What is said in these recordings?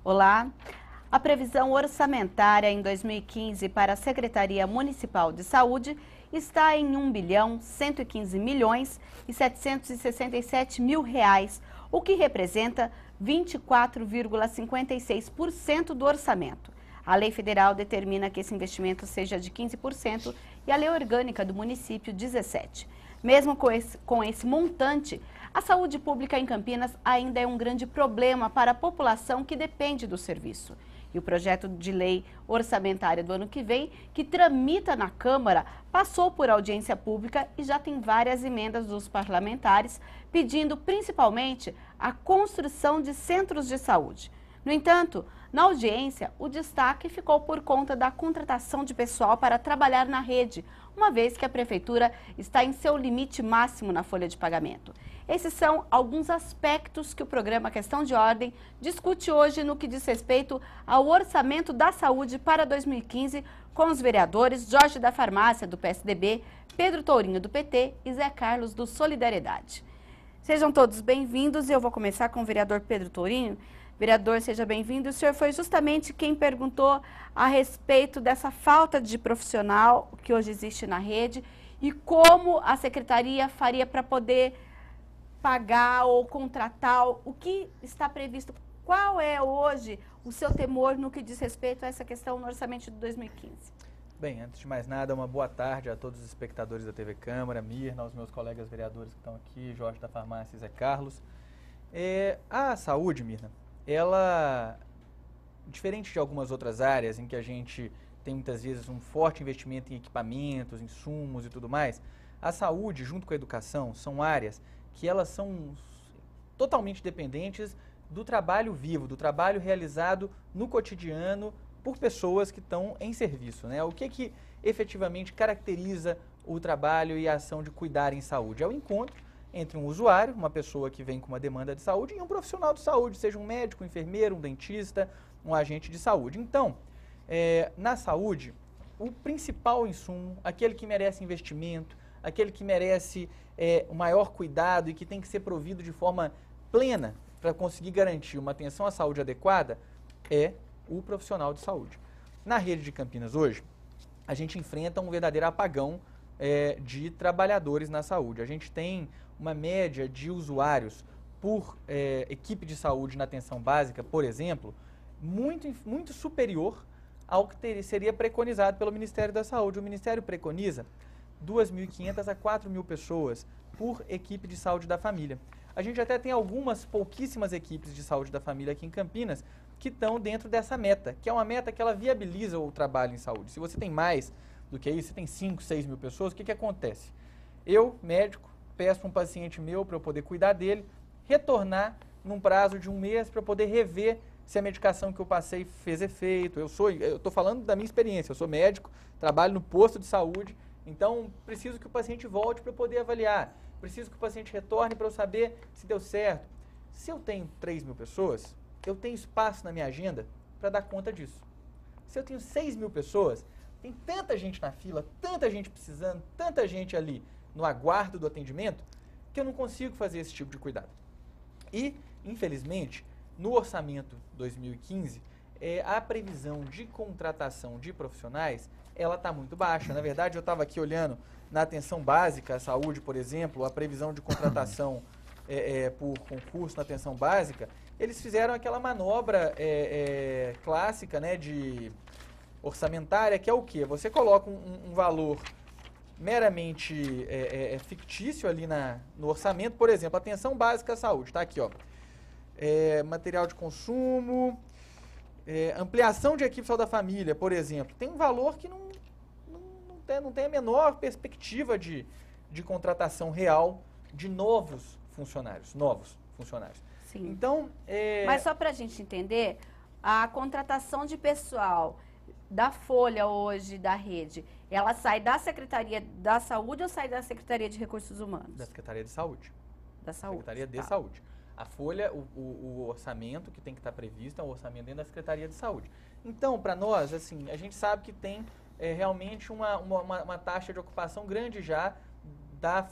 Olá. A previsão orçamentária em 2015 para a Secretaria Municipal de Saúde está em R$ 1.115.767.000, o que representa 24,56% do orçamento. A lei federal determina que esse investimento seja de 15% e a lei orgânica do município 17%. Mesmo com esse montante, a saúde pública em Campinas ainda é um grande problema para a população que depende do serviço. E o projeto de lei orçamentária do ano que vem, que tramita na Câmara, passou por audiência pública e já tem várias emendas dos parlamentares, pedindo principalmente a construção de centros de saúde. No entanto, na audiência, o destaque ficou por conta da contratação de pessoal para trabalhar na rede, uma vez que a Prefeitura está em seu limite máximo na folha de pagamento. Esses são alguns aspectos que o programa Questão de Ordem discute hoje no que diz respeito ao orçamento da saúde para 2015, com os vereadores Jorge da Farmácia, do PSDB, Pedro Tourinho, do PT e Zé Carlos, do Solidariedade. Sejam todos bem-vindos e eu vou começar com o vereador Pedro Tourinho. Vereador, seja bem-vindo. O senhor foi justamente quem perguntou a respeito dessa falta de profissional que hoje existe na rede e como a secretaria faria para poder pagar ou contratar, o que está previsto. Qual é hoje o seu temor no que diz respeito a essa questão no orçamento de 2015? Bem, antes de mais nada, uma boa tarde a todos os espectadores da TV Câmara, Mirna, aos meus colegas vereadores que estão aqui, Jorge da Farmácia e Zé Carlos. A saúde, Mirna, ela, diferente de algumas outras áreas em que a gente tem muitas vezes um forte investimento em equipamentos, insumos e tudo mais, a saúde, junto com a educação, são áreas que elas são totalmente dependentes do trabalho vivo, do trabalho realizado no cotidiano por pessoas que estão em serviço, né? O que efetivamente caracteriza o trabalho e a ação de cuidar em saúde? É o encontro entre um usuário, uma pessoa que vem com uma demanda de saúde, e um profissional de saúde, seja um médico, um enfermeiro, um dentista, um agente de saúde. Então, na saúde, o principal insumo, aquele que merece investimento, aquele que merece o maior cuidado e que tem que ser provido de forma plena para conseguir garantir uma atenção à saúde adequada, é o profissional de saúde. Na rede de Campinas hoje, a gente enfrenta um verdadeiro apagão de trabalhadores na saúde. A gente tem uma média de usuários por equipe de saúde na atenção básica, por exemplo, muito superior ao que seria preconizado pelo Ministério da Saúde. O Ministério preconiza 2.500 a 4.000 pessoas por equipe de saúde da família. A gente até tem pouquíssimas equipes de saúde da família aqui em Campinas que estão dentro dessa meta, que é uma meta que ela viabiliza o trabalho em saúde. Se você tem mais do que isso, você tem 5, 6 mil pessoas, o que acontece? Eu, médico, peço para um paciente meu para eu poder cuidar dele, retornar num prazo de 1 mês para eu poder rever se a medicação que eu passei fez efeito. Eu estou falando da minha experiência, eu sou médico, trabalho no posto de saúde, então preciso que o paciente volte para eu poder avaliar, preciso que o paciente retorne para eu saber se deu certo. Se eu tenho 3.000 pessoas, eu tenho espaço na minha agenda para dar conta disso. Se eu tenho 6.000 pessoas, tem tanta gente na fila, tanta gente precisando, tanta gente ali no aguardo do atendimento, que eu não consigo fazer esse tipo de cuidado. E, infelizmente, no orçamento 2015, a previsão de contratação de profissionais, ela está muito baixa. Na verdade, eu estava aqui olhando na atenção básica, a saúde, por exemplo, a previsão de contratação por concurso na atenção básica, eles fizeram aquela manobra clássica, né, de orçamentária, que é o quê? Você coloca um valor meramente fictício ali no orçamento, por exemplo, atenção básica à saúde, tá aqui, ó, material de consumo, ampliação de equipe de saúde da família, por exemplo, tem um valor que não tem a menor perspectiva de contratação real de novos funcionários. Sim. Então, Mas só para a gente entender, a contratação de pessoal da Folha hoje, da rede, ela sai da Secretaria da Saúde ou sai da Secretaria de Recursos Humanos? Da Secretaria de Saúde. Da Saúde. Secretaria de Saúde. A Folha, o orçamento que tem que estar previsto é um orçamento dentro da Secretaria de Saúde. Então, para nós, assim, a gente sabe que tem realmente uma taxa de ocupação grande já da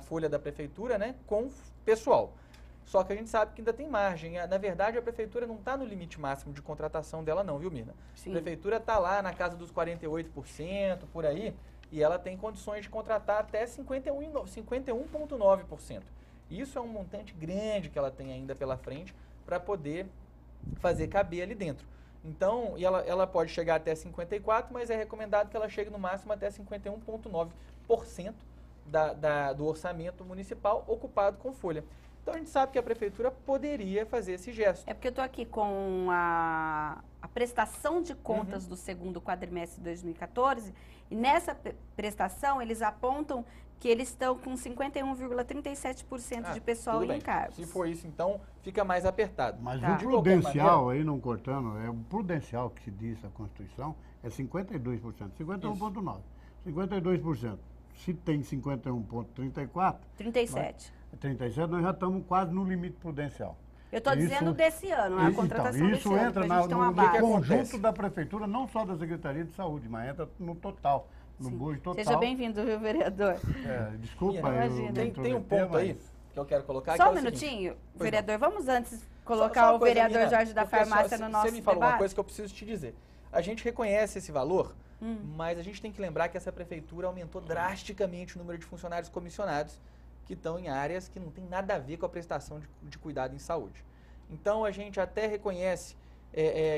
folha da prefeitura, né, com pessoal. Só que a gente sabe que ainda tem margem. Na verdade, a prefeitura não está no limite máximo de contratação dela não, viu, Mirna? Sim. A prefeitura está lá na casa dos 48%, por aí, e ela tem condições de contratar até 51,9%. Isso é um montante grande que ela tem ainda pela frente para poder fazer caber ali dentro. Então, e ela pode chegar até 54%, mas é recomendado que ela chegue no máximo até 51,9% do orçamento municipal ocupado com folha. Então, a gente sabe que a prefeitura poderia fazer esse gesto. É porque eu estou aqui com a prestação de contas do segundo quadrimestre de 2014, e nessa prestação eles apontam que eles estão com 51,37% de pessoal em cargos. Se for isso, então, fica mais apertado. Mas Tá. o prudencial, aí não cortando, é o prudencial que se diz a Constituição, é 52%, 51,9%. 52%. Se tem 51,34%... 37%, nós já estamos quase no limite prudencial. Eu estou dizendo desse ano, a contratação desse ano, entra no conjunto da prefeitura, não só da Secretaria de Saúde, mas entra no total, no bojo total. Seja bem-vindo, viu, vereador? Desculpa, tem um ponto aí que eu quero colocar. Só que um minutinho, vereador, vamos antes colocar só o vereador Mirna, Jorge da Farmácia no nosso debate. Você me falou debate. uma coisa que eu preciso te dizer. A gente reconhece esse valor, mas a gente tem que lembrar que essa prefeitura aumentou drasticamente o número de funcionários comissionados que estão em áreas que não tem nada a ver com a prestação de cuidado em saúde. Então, a gente até reconhece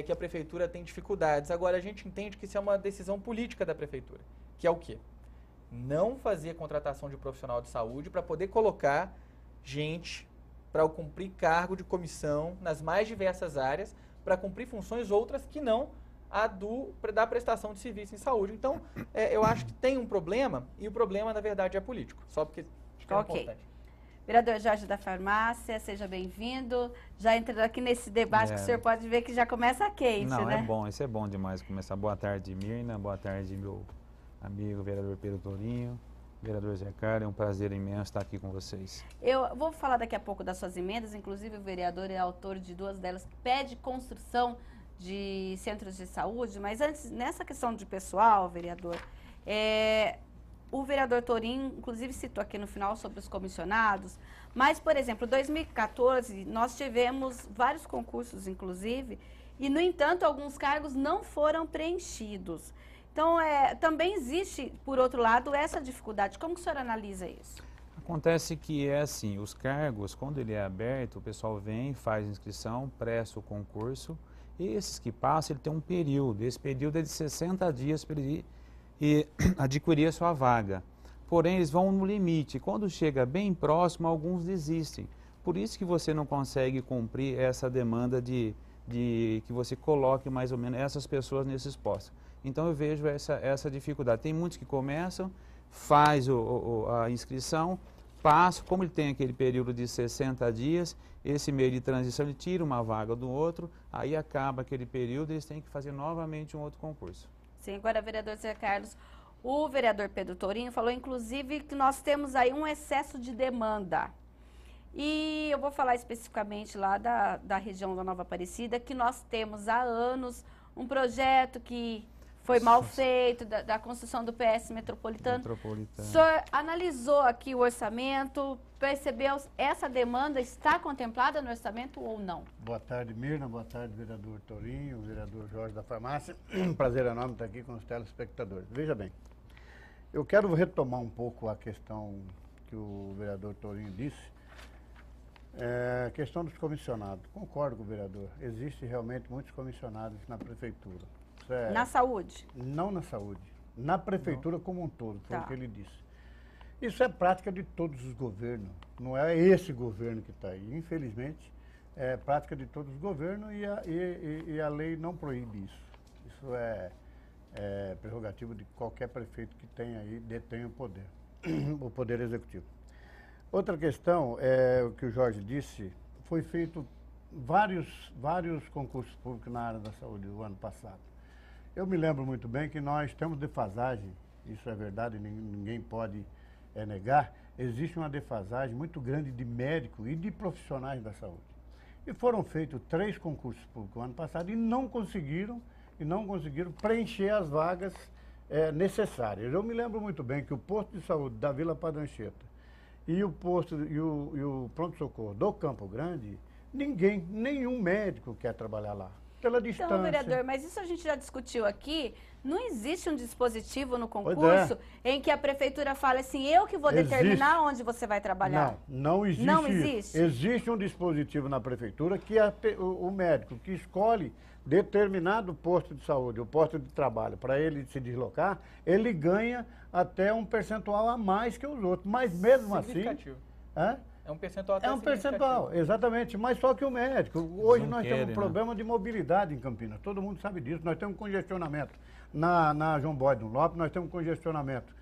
que a prefeitura tem dificuldades. Agora, a gente entende que isso é uma decisão política da prefeitura, que é o quê? Não fazer contratação de profissional de saúde para poder colocar gente para cumprir cargo de comissão nas mais diversas áreas, para cumprir funções outras que não a da prestação de serviço em saúde. Então, eu acho que tem um problema, e o problema, na verdade, é político. Só porque acho que é importante. Vereador Jorge da Farmácia, seja bem-vindo. Já entrando aqui nesse debate que o senhor pode ver que já começa quente, Não, né? é bom, isso é bom demais começar. Boa tarde, Mirna, boa tarde, meu amigo vereador Pedro Torinho, vereador Zé Carlos, é um prazer imenso estar aqui com vocês. Eu vou falar daqui a pouco das suas emendas, inclusive o vereador é autor de duas delas, que pede construção de centros de saúde, mas antes, nessa questão de pessoal, vereador, o vereador Torinho, inclusive, citou aqui no final sobre os comissionados, mas, por exemplo, em 2014, nós tivemos vários concursos, inclusive, e, no entanto, alguns cargos não foram preenchidos. Então, também existe, por outro lado, essa dificuldade. Como que o senhor analisa isso? Acontece que é assim, os cargos, quando ele é aberto, o pessoal vem, faz inscrição, presta o concurso, e esses que passam, ele tem um período, esse período é de 60 dias para ele e adquirir a sua vaga. Porém, eles vão no limite. Quando chega bem próximo, alguns desistem. Por isso que você não consegue cumprir essa demanda de que você coloque mais ou menos essas pessoas nesses postos. Então, eu vejo essa dificuldade. Tem muitos que começam, faz a inscrição, passa, como ele tem aquele período de 60 dias, esse meio de transição, ele tira uma vaga do outro, aí acaba aquele período e eles têm que fazer novamente um outro concurso. Sim, agora, vereador Zé Carlos, o vereador Pedro Torinho falou, inclusive, que nós temos aí um excesso de demanda. E eu vou falar especificamente lá da região da Nova Aparecida, que nós temos há anos um projeto que foi mal feito, da construção do PS Metropolitano. O senhor analisou aqui o orçamento, percebeu essa demanda está contemplada no orçamento ou não? Boa tarde, Mirna. Boa tarde, vereador Torinho, vereador Jorge da Farmácia. Um prazer enorme estar aqui com os telespectadores. Veja bem, eu quero retomar um pouco a questão que o vereador Torinho disse. A questão dos comissionados. Concordo com o vereador. Existem realmente muitos comissionados na prefeitura. Na saúde? Não na saúde. Na prefeitura como um todo, foi o que ele disse. Isso é prática de todos os governos. Não é esse governo que está aí. Infelizmente, é prática de todos os governos e a lei não proíbe isso. Isso é prerrogativa de qualquer prefeito que tenha aí, detém o poder executivo. Outra questão, o que o Jorge disse, foi feito vários concursos públicos na área da saúde o ano passado. Eu me lembro muito bem que nós temos defasagem, isso é verdade, ninguém pode negar, existe uma defasagem muito grande de médicos e de profissionais da saúde. E foram feitos 3 concursos públicos no ano passado e não conseguiram preencher as vagas necessárias. Eu me lembro muito bem que o posto de saúde da Vila Padre Anchieta e o posto e o pronto-socorro do Campo Grande, nenhum médico quer trabalhar lá. Pela distância. Então, vereador, mas isso a gente já discutiu aqui. Não existe um dispositivo no concurso em que a prefeitura fale assim, eu que vou determinar onde você vai trabalhar. Não existe. Não existe? Existe um dispositivo na prefeitura que o médico que escolhe determinado posto de saúde, o posto de trabalho, para ele se deslocar, ele ganha até um percentual a mais que os outros. Mas mesmo assim... É um percentual até É um percentual, exatamente. Mas só que o médico... Hoje nós temos um problema de mobilidade em Campinas. Todo mundo sabe disso. Nós temos congestionamento na João Bode do Lopes, nós temos congestionamento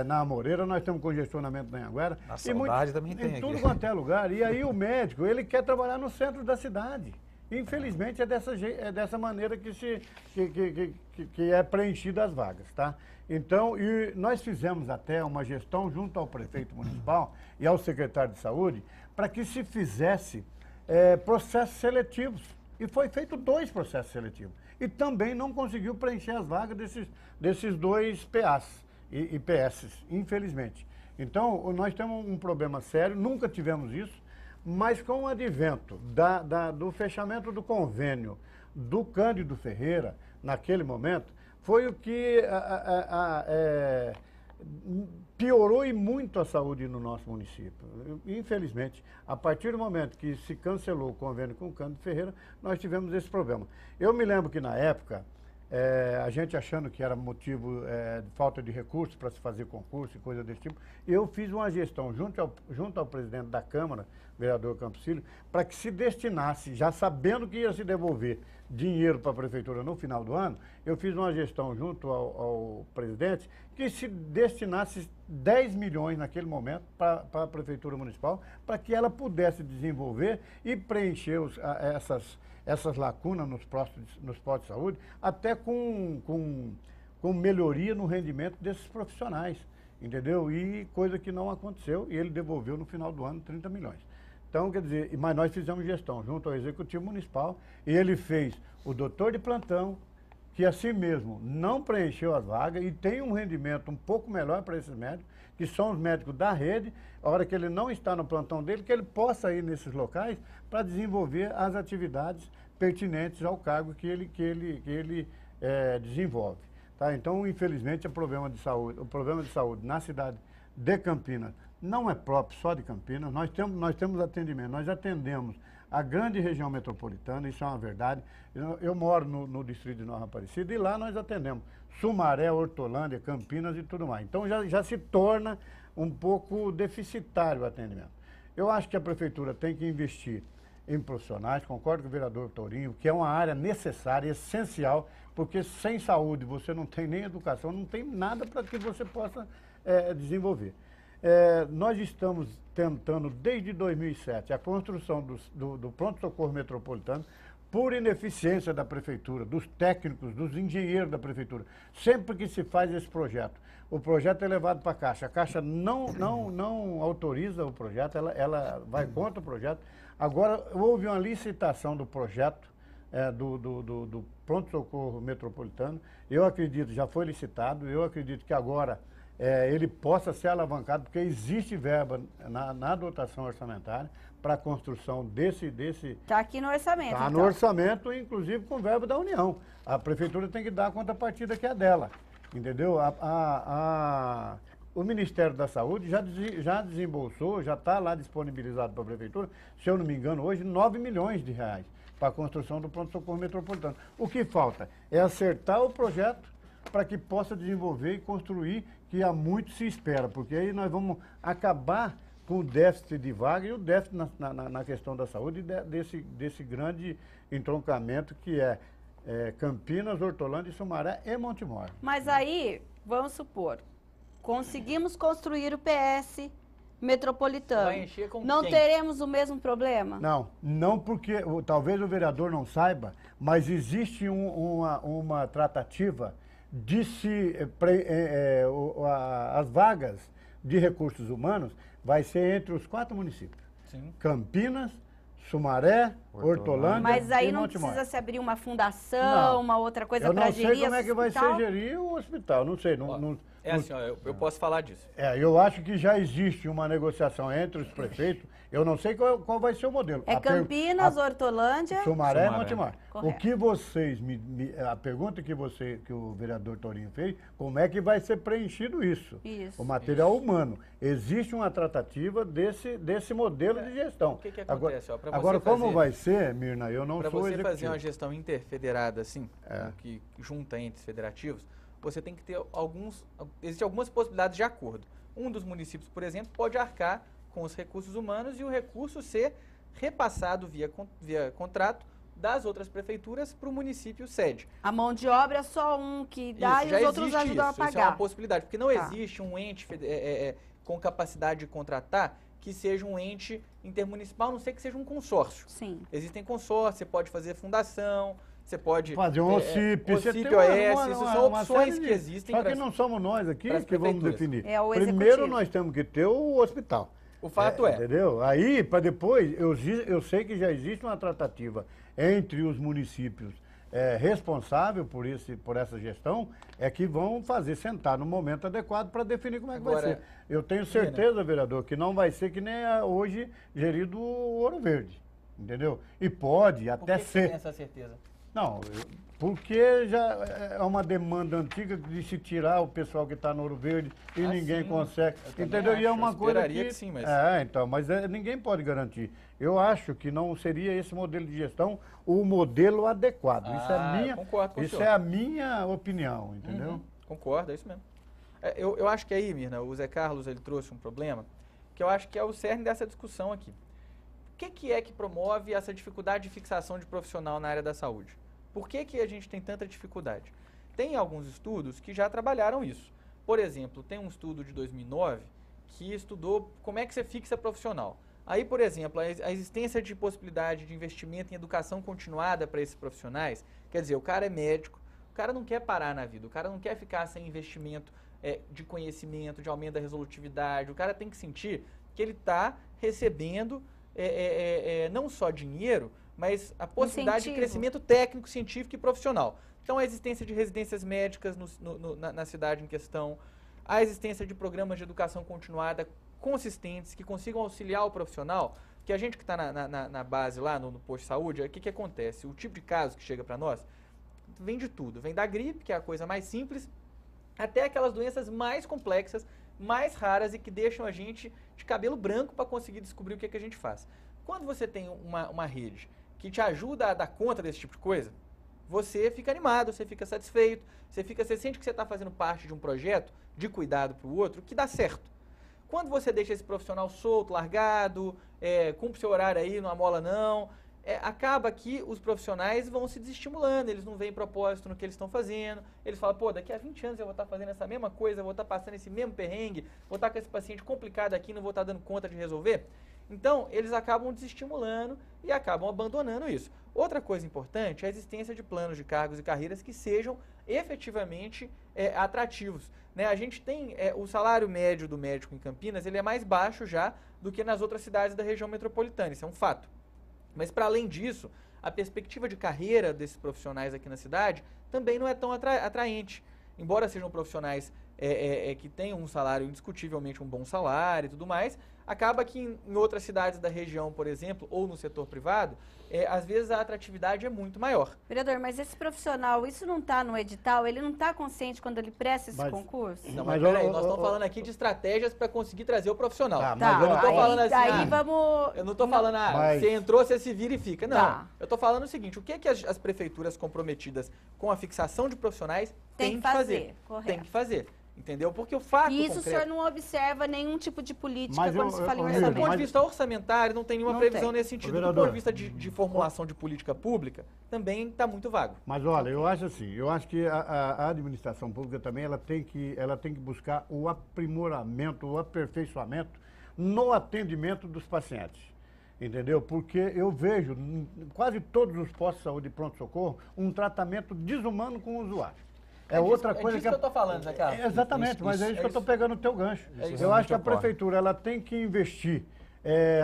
na Amoreira, nós temos congestionamento na Anhanguera. Na Saudade também tem aqui. Em tudo quanto é lugar. E aí o médico, ele quer trabalhar no centro da cidade. Infelizmente é dessa maneira que é preenchida as vagas, tá? Então, e nós fizemos até uma gestão junto ao prefeito municipal e ao secretário de saúde para que se fizesse processos seletivos. E foi feito 2 processos seletivos. E também não conseguiu preencher as vagas desses 2 PAs e PS, infelizmente. Então, nós temos um problema sério, nunca tivemos isso, mas com o advento do fechamento do convênio do Cândido Ferreira, naquele momento, foi o que piorou e muito a saúde no nosso município. Infelizmente, a partir do momento que se cancelou o convênio com o Cândido Ferreira, nós tivemos esse problema. Eu me lembro que na época, a gente achando que era motivo de falta de recursos para se fazer concurso e coisa desse tipo, eu fiz uma gestão junto ao presidente da Câmara, vereador Campos Filho, para que se destinasse, já sabendo que ia se devolver dinheiro para a prefeitura no final do ano, eu fiz uma gestão junto ao presidente que se destinasse 10 milhões naquele momento para a prefeitura municipal, para que ela pudesse desenvolver e preencher essas lacunas nos postos de saúde, até com melhoria no rendimento desses profissionais, entendeu? E coisa que não aconteceu, e ele devolveu no final do ano 30 milhões. Então, quer dizer, mas nós fizemos gestão junto ao Executivo Municipal, e ele fez o doutor de plantão, que assim mesmo não preencheu as vagas e tem um rendimento um pouco melhor para esses médicos, que são os médicos da rede, a hora que ele não está no plantão dele, que ele possa ir nesses locais para desenvolver as atividades pertinentes ao cargo que ele desenvolve. Tá? Então, infelizmente, o problema de saúde na cidade de Campinas não é próprio só de Campinas. Nós temos atendimento, nós atendemos a grande região metropolitana, isso é uma verdade. Eu moro no distrito de Nova Aparecida e lá nós atendemos Sumaré, Hortolândia, Campinas e tudo mais. Então já se torna um pouco deficitário o atendimento. Eu acho que a prefeitura tem que investir em profissionais, concordo com o vereador Tourinho, que é uma área necessária, essencial, porque sem saúde você não tem nem educação, não tem nada para que você possa desenvolver. Nós estamos tentando, desde 2007, a construção do pronto-socorro metropolitano, por ineficiência da prefeitura, dos técnicos, dos engenheiros da prefeitura. Sempre que se faz esse projeto, o projeto é levado para a Caixa não autoriza o projeto, ela vai contra o projeto. Agora, houve uma licitação do projeto do pronto-socorro metropolitano. Eu acredito, já foi licitado, eu acredito que agora ele possa ser alavancado, porque existe verba na dotação orçamentária para a construção desse... Está aqui no orçamento, Está no orçamento, inclusive com verba da União. A prefeitura tem que dar a contrapartida que é dela, entendeu? O Ministério da Saúde já desembolsou, já está lá disponibilizado para a prefeitura, se eu não me engano, hoje, 9 milhões de reais para a construção do pronto-socorro metropolitano. O que falta é acertar o projeto para que possa desenvolver e construir, que há muito se espera, porque aí nós vamos acabar com o déficit de vaga e o déficit na questão da saúde desse grande entroncamento que é Campinas, Hortolândia, Sumaré e Montemor. Mas aí, vamos supor, conseguimos construir o PS metropolitano. Vai encher com não quem? Teremos o mesmo problema? Não porque, talvez o vereador não saiba, mas existe uma tratativa de as vagas de recursos humanos vai ser entre os 4 municípios. Sim. Campinas, Sumaré, Hortolândia. Mas aí e não Montemor. precisa se abrir uma fundação, uma outra coisa para gerir. Eu não sei como é que vai ser gerir o hospital, não sei. É assim, ó, eu posso falar disso. Eu acho que já existe uma negociação entre os prefeitos. Eu não sei qual vai ser o modelo. É Campinas, Hortolândia... Sumaré e Montemar. Correto. O que vocês, a pergunta que o vereador Torinho fez, como é que vai ser preenchido isso? Isso. O material humano. Existe uma tratativa desse modelo de gestão. O que acontece? Agora, como vai ser, Mirna, eu não sou executivo. Para você fazer uma executivo. gestão interfederada assim, que junta entes federativos, você tem que ter existem algumas possibilidades de acordo. Um dos municípios, por exemplo, pode arcar com os recursos humanos e o recurso ser repassado via contrato das outras prefeituras para o município sede. A mão de obra é só um que dá Isso, e já os outros existe ajudam a isso é uma pagar. possibilidade, porque não existe um ente com capacidade de contratar que seja um ente intermunicipal, a não ser que seja um consórcio. Sim. Existem consórcios, você pode fazer fundação, você pode fazer um OCIP, OCIP, OS, isso são opções que existem. Só que não somos nós aqui que vamos definir. É o Primeiro executivo. nós temos que ter o hospital. O fato Entendeu? Aí, para depois, eu sei que já existe uma tratativa entre os municípios responsáveis por essa gestão, que vão sentar no momento adequado para definir como é que vai ser. Eu tenho certeza, vereador, que não vai ser que nem hoje gerido o Ouro Verde. Entendeu? E pode até ser. Por que você tem essa certeza? Não, porque já é uma demanda antiga de se tirar o pessoal que está no Ouro Verde e ninguém consegue. Entendeu? E é uma coisa que sim, mas... mas ninguém pode garantir. Eu acho que não seria esse modelo de gestão o modelo adequado. Isso é a minha opinião, entendeu? Concordo, é isso mesmo. Eu acho que aí, Mirna, o Zé Carlos ele trouxe um problema que eu acho que é o cerne dessa discussão aqui. O que é que promove essa dificuldade de fixação de profissional na área da saúde? Por que a gente tem tanta dificuldade? Tem alguns estudos que já trabalharam isso. Por exemplo, tem um estudo de 2009 que estudou como é que você fixa profissional. Aí, por exemplo, a existência de possibilidade de investimento em educação continuada para esses profissionais, quer dizer, o cara é médico, o cara não quer parar na vida, o cara não quer ficar sem investimento de conhecimento, de aumento da resolutividade, o cara tem que sentir que ele está recebendo não só dinheiro, mas a possibilidade de crescimento técnico, científico e profissional. Então, a existência de residências médicas na cidade em questão, a existência de programas de educação continuada consistentes que consigam auxiliar o profissional, que a gente que está na base lá, no posto de saúde, o que acontece? O tipo de caso que chega para nós vem de tudo. Vem da gripe, que é a coisa mais simples, até aquelas doenças mais complexas, mais raras e que deixam a gente de cabelo branco para conseguir descobrir o que a gente faz. Quando você tem uma rede que te ajuda a dar conta desse tipo de coisa, você fica animado, você fica satisfeito, você sente que você está fazendo parte de um projeto de cuidado para o outro que dá certo. Quando você deixa esse profissional solto, largado, cumpre seu horário aí, não amola não, acaba que os profissionais vão se desestimulando, eles não veem propósito no que eles estão fazendo, eles falam, pô, daqui a 20 anos eu vou estar fazendo essa mesma coisa, eu vou estar passando esse mesmo perrengue, vou estar com esse paciente complicado aqui, não vou estar dando conta de resolver. Então, eles acabam desestimulando e acabam abandonando isso. Outra coisa importante é a existência de planos de cargos e carreiras que sejam efetivamente atrativos. Né? A gente tem o salário médio do médico em Campinas, ele é mais baixo já do que nas outras cidades da região metropolitana, isso é um fato. Mas, para além disso, a perspectiva de carreira desses profissionais aqui na cidade também não é tão atraente. Embora sejam profissionais que tenham um salário, indiscutivelmente um bom salário e tudo mais, acaba que em outras cidades da região, por exemplo, ou no setor privado, às vezes a atratividade é muito maior. Vereador, mas esse profissional, isso não está no edital? Ele não está consciente quando ele presta esse concurso? Não, mas peraí, nós estamos falando aqui de estratégias para conseguir trazer o profissional. Tá, eu não estou falando assim, daí vamos... Eu não estou falando, você entrou, você se vira e fica. Não, eu estou falando o seguinte, o que as prefeituras comprometidas com a fixação de profissionais têm que fazer? Correto. Tem que fazer. Entendeu? Porque o fato E isso concreto... o senhor não observa nenhum tipo de política quando se fala em Do orçamento? ponto de vista orçamentário, não tem nenhuma previsão nesse sentido. Do ponto de vista de formulação de política pública, também está muito vago. Mas olha, eu acho assim, que a administração pública também ela tem que buscar o aprimoramento, o aperfeiçoamento no atendimento dos pacientes. Entendeu? Porque eu vejo em quase todos os postos de saúde e pronto-socorro um tratamento desumano com o usuário. Outra coisa que eu estou falando, Zé Carlos. Exatamente, mas é isso que eu estou pegando o teu gancho. Eu acho que a prefeitura ela tem que investir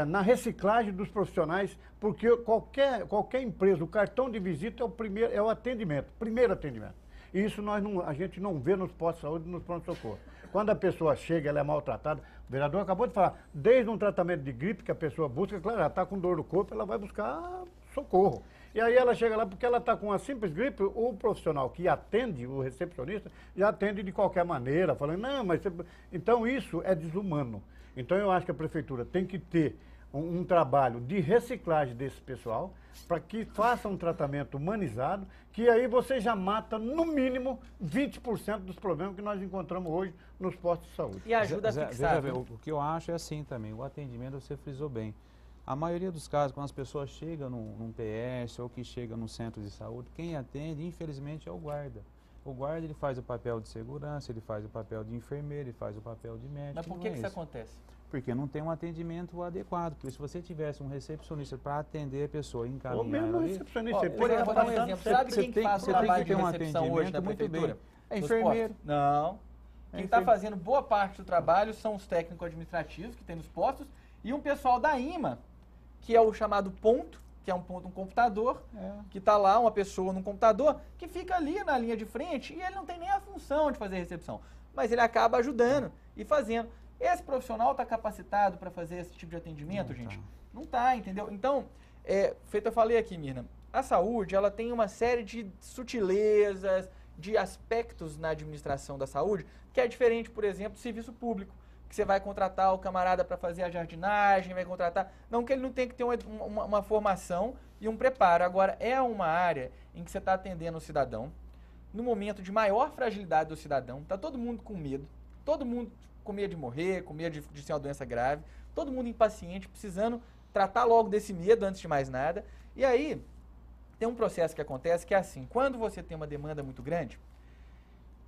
na reciclagem dos profissionais, porque qualquer empresa, o cartão de visita é o atendimento, primeiro atendimento. E isso a gente não vê nos postos de saúde e nos pronto-socorro. Quando a pessoa chega, ela é maltratada, o vereador acabou de falar, desde um tratamento de gripe que a pessoa busca, claro, ela está com dor no corpo, ela vai buscar socorro. E aí ela chega lá porque ela está com uma simples gripe, o profissional que atende, o recepcionista, já atende de qualquer maneira, falando, não, mas... Então isso é desumano. Então eu acho que a prefeitura tem que ter um trabalho de reciclagem desse pessoal, para que faça um tratamento humanizado, que aí você já mata, no mínimo, 20% dos problemas que nós encontramos hoje nos postos de saúde. E ajuda a fixar. Veja, o que eu acho é assim também, o atendimento você frisou bem. A maioria dos casos, quando as pessoas chegam num PS ou que chegam num centro de saúde, quem atende, infelizmente, é o guarda. O guarda, ele faz o papel de segurança, ele faz o papel de enfermeiro, ele faz o papel de médico. Mas por que isso acontece? Porque não tem um atendimento adequado. Porque se você tivesse um recepcionista para atender a pessoa, encaminhar Ou mesmo ali... recepcionista. Por exemplo, vou dar um exemplo. Sabe quem que faz o trabalho de um recepção hoje na muito prefeitura? bem. É Nos enfermeiro. postos? Não. Quem está fazendo boa parte do trabalho são os técnicos administrativos que tem nos postos e um pessoal da IMA, que é o chamado ponto, que é um computador, que está lá, uma pessoa num computador, que fica ali na linha de frente e ele não tem nem a função de fazer recepção. Mas ele acaba ajudando e fazendo. Esse profissional está capacitado para fazer esse tipo de atendimento, Não gente? tá. Não está, entendeu? Então, feito eu falei aqui, Mirna, a saúde, ela tem uma série de sutilezas, de aspectos na administração da saúde, que é diferente, por exemplo, do serviço público, que você vai contratar o camarada para fazer a jardinagem, vai contratar... Não que ele não tenha que ter uma formação e um preparo. Agora, é uma área em que você está atendendo o cidadão, no momento de maior fragilidade do cidadão, está todo mundo com medo, todo mundo com medo de morrer, com medo de ser uma doença grave, todo mundo impaciente, precisando tratar logo desse medo antes de mais nada. E aí, tem um processo que acontece que é assim, quando você tem uma demanda muito grande,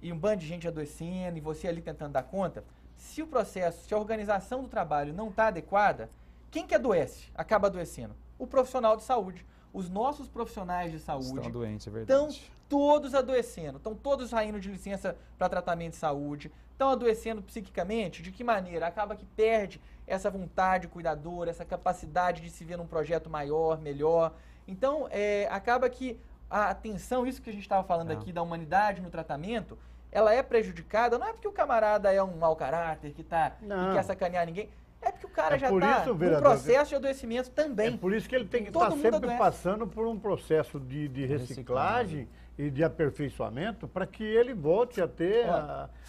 e um bando de gente adoecendo, e você ali tentando dar conta, se o processo, se a organização do trabalho não está adequada, quem que adoece, acaba adoecendo? O profissional de saúde. Os nossos profissionais de saúde estão doentes, é verdade. Estão todos adoecendo, estão todos saindo de licença para tratamento de saúde, estão adoecendo psiquicamente. De que maneira? Acaba que perde essa vontade cuidadora, essa capacidade de se ver num projeto maior, melhor. Então, acaba que a atenção, isso que a gente estava falando aqui da humanidade no tratamento, ela é prejudicada, não é porque o camarada é um mau caráter, que quer sacanear ninguém, é porque o cara já está no processo de adoecimento também. É por isso que ele tem que estar sempre passando por um processo de reciclagem e de aperfeiçoamento para que ele volte a ter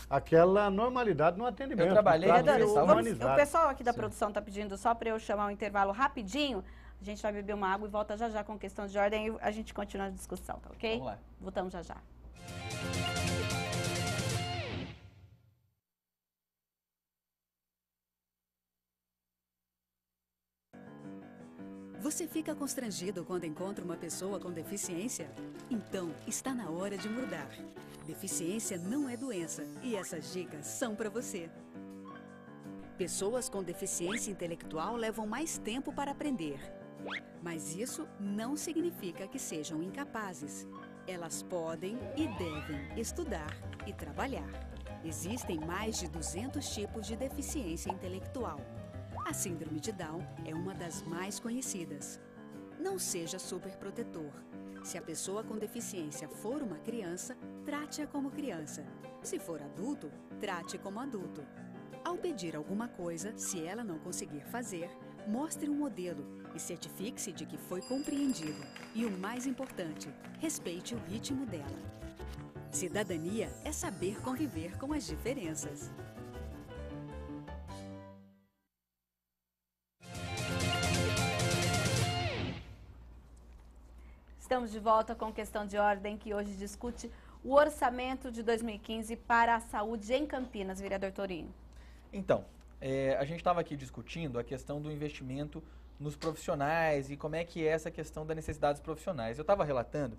aquela normalidade no atendimento. Eu trabalhei o pessoal aqui da produção está pedindo só para eu chamar um intervalo rapidinho. A gente vai beber uma água e volta já já com questão de ordem e a gente continua a discussão, tá ok? Vamos lá. Voltamos já já. Você fica constrangido quando encontra uma pessoa com deficiência? Então, está na hora de mudar. Deficiência não é doença e essas dicas são para você. Pessoas com deficiência intelectual levam mais tempo para aprender. Mas isso não significa que sejam incapazes. Elas podem e devem estudar e trabalhar. Existem mais de 200 tipos de deficiência intelectual. A síndrome de Down é uma das mais conhecidas. Não seja superprotetor. Se a pessoa com deficiência for uma criança, trate-a como criança. Se for adulto, trate como adulto. Ao pedir alguma coisa, se ela não conseguir fazer, mostre um modelo e certifique-se de que foi compreendido. E o mais importante, respeite o ritmo dela. Cidadania é saber conviver com as diferenças. Estamos de volta com questão de ordem, que hoje discute o orçamento de 2015 para a saúde em Campinas, vereador Torinho. Então, a gente estava aqui discutindo a questão do investimento nos profissionais e como é que é essa questão das necessidades profissionais. Eu estava relatando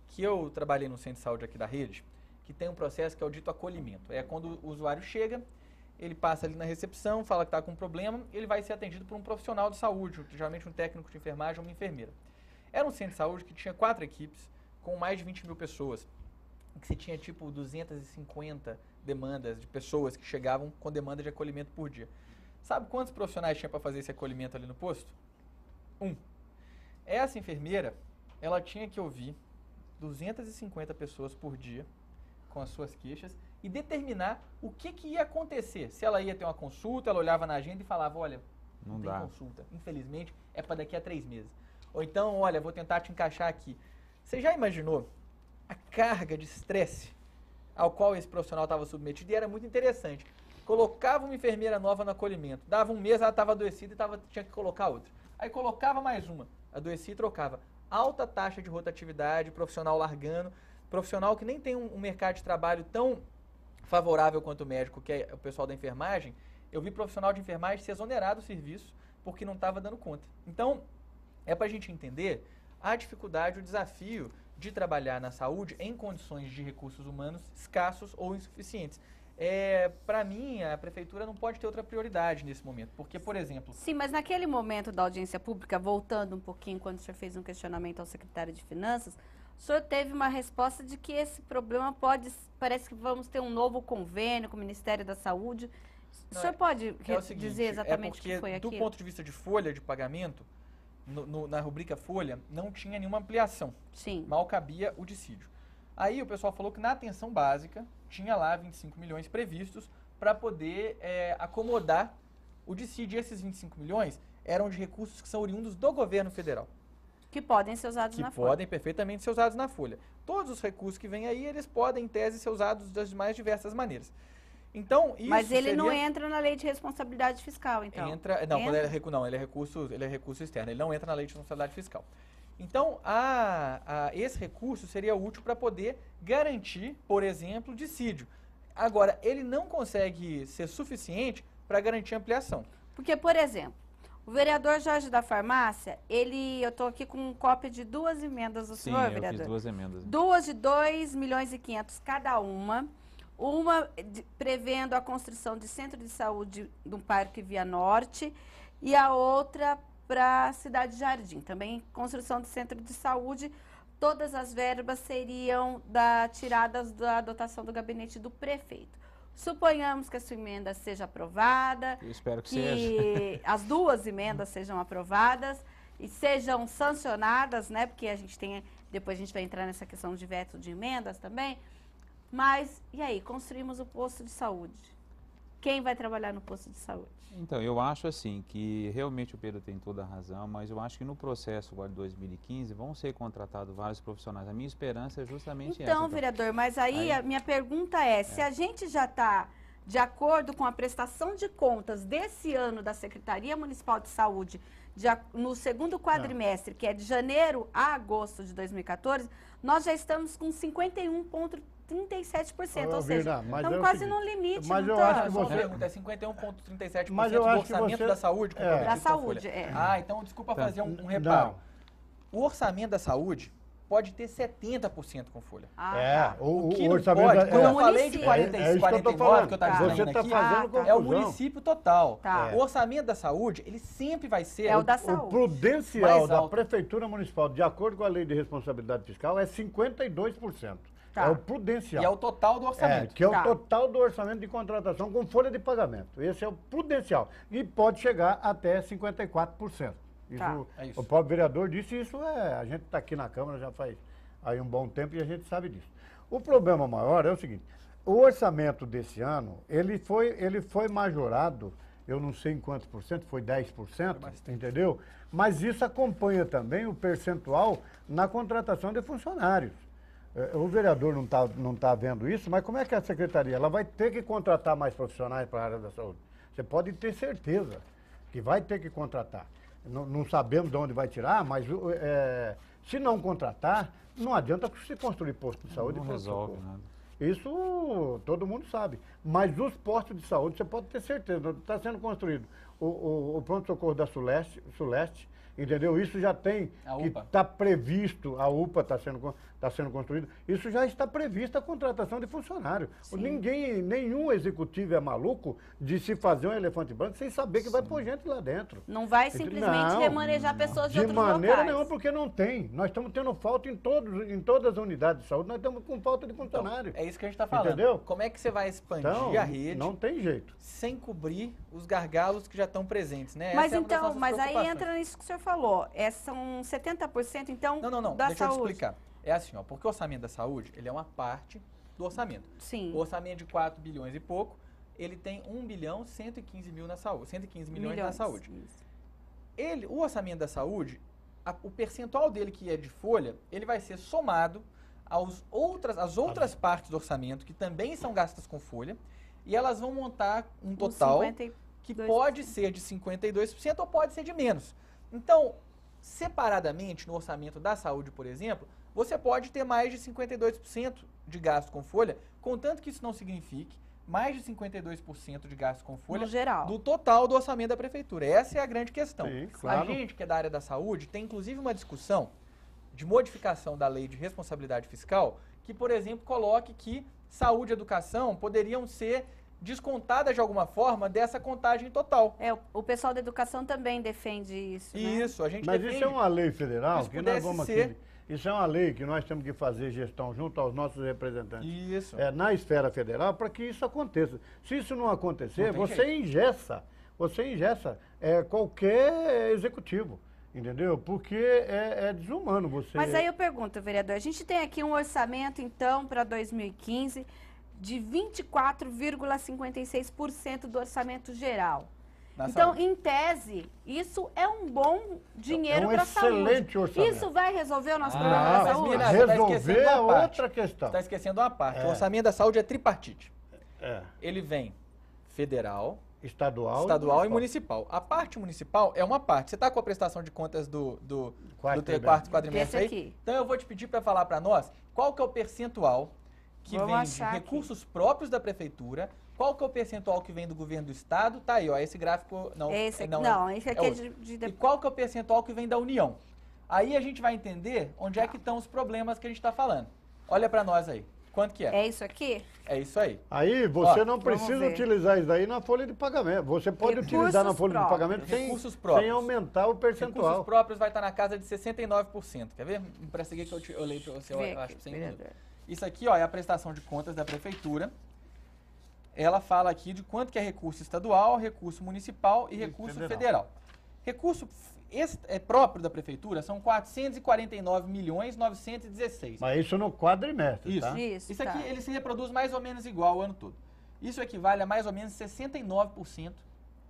que eu trabalhei no centro de saúde aqui da rede, que tem um processo que é o dito acolhimento. É quando o usuário chega, ele passa ali na recepção, fala que está com um problema, ele vai ser atendido por um profissional de saúde, geralmente um técnico de enfermagem ou uma enfermeira. Era um centro de saúde que tinha 4 equipes, com mais de 20 mil pessoas, que se tinha tipo 250 demandas de pessoas que chegavam com demanda de acolhimento por dia. Sabe quantos profissionais tinha para fazer esse acolhimento ali no posto? 1. Essa enfermeira, ela tinha que ouvir 250 pessoas por dia com as suas queixas e determinar o que ia acontecer. Se ela ia ter uma consulta, ela olhava na agenda e falava, olha, não tem consulta, infelizmente é para daqui a 3 meses. Ou então, olha, vou tentar te encaixar aqui. Você já imaginou a carga de estresse ao qual esse profissional estava submetido? E era muito interessante. Colocava uma enfermeira nova no acolhimento, dava um mês, ela estava adoecida e tinha que colocar outra. Aí colocava mais uma, adoecia e trocava. Alta taxa de rotatividade, profissional largando, profissional que nem tem um mercado de trabalho tão favorável quanto o médico, que é o pessoal da enfermagem. Eu vi profissional de enfermagem ser exonerado do serviço porque não estava dando conta. Então, é para a gente entender a dificuldade, o desafio de trabalhar na saúde em condições de recursos humanos escassos ou insuficientes. Para mim, a prefeitura não pode ter outra prioridade nesse momento, porque, por exemplo... Sim, mas naquele momento da audiência pública, voltando um pouquinho, quando o senhor fez um questionamento ao secretário de Finanças, o senhor teve uma resposta de que esse problema parece que vamos ter um novo convênio com o Ministério da Saúde. O senhor pode dizer exatamente o que foi aquilo? Do ponto de vista de folha de pagamento, na rubrica folha, não tinha nenhuma ampliação. Sim. Mal cabia o dissídio. Aí o pessoal falou que na atenção básica tinha lá 25 milhões previstos para poder acomodar o dissídio. E esses 25 milhões eram de recursos que são oriundos do governo federal. Que podem ser usados na folha. Que podem perfeitamente ser usados na folha. Todos os recursos que vêm aí, eles podem, em tese, ser usados das mais diversas maneiras. Então, isso Mas ele não entra na lei de responsabilidade fiscal, então? Ele é recurso externo, ele não entra na lei de responsabilidade fiscal. Então, esse recurso seria útil para poder garantir, por exemplo, dissídio. Agora, ele não consegue ser suficiente para garantir ampliação. Porque, por exemplo, o vereador Jorge da Farmácia, eu estou aqui com cópia de 2 emendas do senhor, vereador. Sim, eu fiz 2 emendas. 2 de 2,5 milhões cada uma. Uma prevendo a construção de centro de saúde do Parque Via Norte e a outra para a Cidade Jardim. Também construção de centro de saúde. Todas as verbas seriam tiradas da dotação do gabinete do prefeito. Suponhamos que a sua emenda seja aprovada. Eu espero que seja. As 2 emendas sejam aprovadas e sejam sancionadas, né? Porque depois a gente vai entrar nessa questão de veto de emendas também. Mas, e aí, construímos o posto de saúde. Quem vai trabalhar no posto de saúde? Então, eu acho assim, que realmente o Pedro tem toda a razão, mas eu acho que no processo agora de 2015 vão ser contratados vários profissionais. A minha esperança é justamente essa. Então, vereador, mas aí a minha pergunta se a gente já está de acordo com a prestação de contas desse ano da Secretaria Municipal de Saúde, no segundo quadrimestre, que é de janeiro a agosto de 2014, nós já estamos com 51,37%, ou seja, estamos quase no limite. Mas eu acho que você... pergunta, é 51,37% do orçamento da saúde? Da saúde, então, desculpa fazer um reparo. O orçamento da saúde pode ter 70% com folha. O que não orçamento pode, quando eu falei de 49, que eu estava dizendo aqui, é o município total. O orçamento da saúde, ele sempre vai ser... o da saúde. O prudencial da Prefeitura Municipal, de acordo com a Lei de Responsabilidade Fiscal, é 52%. É o prudencial. E é o total do orçamento. Que é o total do orçamento de contratação com folha de pagamento. Esse é o prudencial. E pode chegar até 54%. Isso. O próprio vereador disse isso, a gente está aqui na Câmara já faz aí um bom tempo e a gente sabe disso. O problema maior é o seguinte, o orçamento desse ano, ele foi majorado, eu não sei em quantos por cento, foi 10%, entendeu? Mas isso acompanha também o percentual na contratação de funcionários. O vereador não tá vendo isso, mas como é que a secretaria? Ela vai ter que contratar mais profissionais para a área da saúde. Você pode ter certeza que vai ter que contratar. Não sabemos de onde vai tirar, mas se não contratar, não adianta se construir posto de saúde. Não resolve nada. Isso todo mundo sabe. Mas os postos de saúde, você pode ter certeza, está sendo construído o pronto-socorro da Suleste, entendeu? Isso já tem, está previsto, a UPA está sendo construída, isso já está previsto a contratação de funcionário. Nenhum executivo é maluco de se fazer um elefante branco sem saber que vai pôr gente lá dentro. Não vai simplesmente remanejar pessoas de outros locais. De maneira nenhuma, porque não tem. Nós estamos tendo falta em todas as unidades de saúde, nós estamos com falta de funcionário. Então, é isso que a gente está falando. Entendeu? Como é que você vai expandir a rede? Não tem jeito. Sem cobrir os gargalos que já estão presentes, né? Mas então, aí entra nisso que o senhor falou. São 70%, então, não, da deixa saúde. eu te explicar. É assim, porque o orçamento da saúde, ele é uma parte do orçamento. Sim. O orçamento de 4 bilhões e pouco, ele tem 1 bilhão 115 mil na saúde, 115 milhões na saúde. Isso. O orçamento da saúde, o percentual dele que é de folha, ele vai ser somado às outras partes do orçamento que também são gastas com folha, e elas vão montar um total que pode ser de 52% ou pode ser de menos. Então, separadamente, no orçamento da saúde, por exemplo, você pode ter mais de 52% de gasto com folha, contanto que isso não signifique mais de 52% de gasto com folha no geral, do total do orçamento da prefeitura. Essa é a grande questão. Sim, claro. A gente que é da área da saúde tem inclusive uma discussão de modificação da lei de responsabilidade fiscal que, por exemplo, coloque que saúde e educação poderiam ser descontadas de alguma forma dessa contagem total. O pessoal da educação também defende isso, né? Isso, a gente Mas defende. isso é uma lei federal Isso que nós pudesse vamos ser. aqui. Isso é uma lei que nós temos que fazer gestão junto aos nossos representantes Isso. na esfera federal para que isso aconteça. Se isso não acontecer, Não tem você engessa qualquer executivo, entendeu? Porque é desumano você... Mas aí eu pergunto, vereador, a gente tem aqui um orçamento, então, para 2015 de 24,56% do orçamento geral. Na Então, saúde. em tese, isso é um bom dinheiro um para a saúde. excelente orçamento. Isso vai resolver o nosso problema Ah, da mas saúde? Miranda, você tá resolver esquecendo é uma parte. outra questão. Está esquecendo uma parte. O orçamento da saúde é tripartite. É. Ele vem federal, Estadual e municipal. A parte municipal é uma parte. Você está com a prestação de contas do Quarto quarto quadrimestre aí? Esse aqui. Então eu vou te pedir para falar para nós qual que é o percentual que Vamos vem de achar recursos próprios da prefeitura, qual que é o percentual que vem do governo do estado, tá aí, ó, esse gráfico, Esse aqui, esse aqui é outro. de E qual que é o percentual que vem da União. Aí a gente vai entender onde é que estão os problemas que a gente está falando. Olha para nós aí, quanto que é? É isso aqui? É isso aí. Aí você Ó, não precisa ver. utilizar isso daí na folha de pagamento. Você pode Recursos utilizar na folha de próprios. pagamento Recursos próprios. sem aumentar o Recursos percentual. próprios vai estar na casa de 69%. Quer ver? Me presta aqui que eu leio para você, Vê eu acho aqui, que sem vereador. dúvida. Isso aqui, ó, é a prestação de contas da prefeitura. Ela fala aqui de quanto que é recurso estadual, recurso municipal e recurso federal. Recurso próprio da prefeitura são 449.916. Mas isso no quadrimestre, Isso. tá? Isso, Isso aqui, tá. ele se reproduz mais ou menos igual o ano todo. Isso equivale a mais ou menos 69%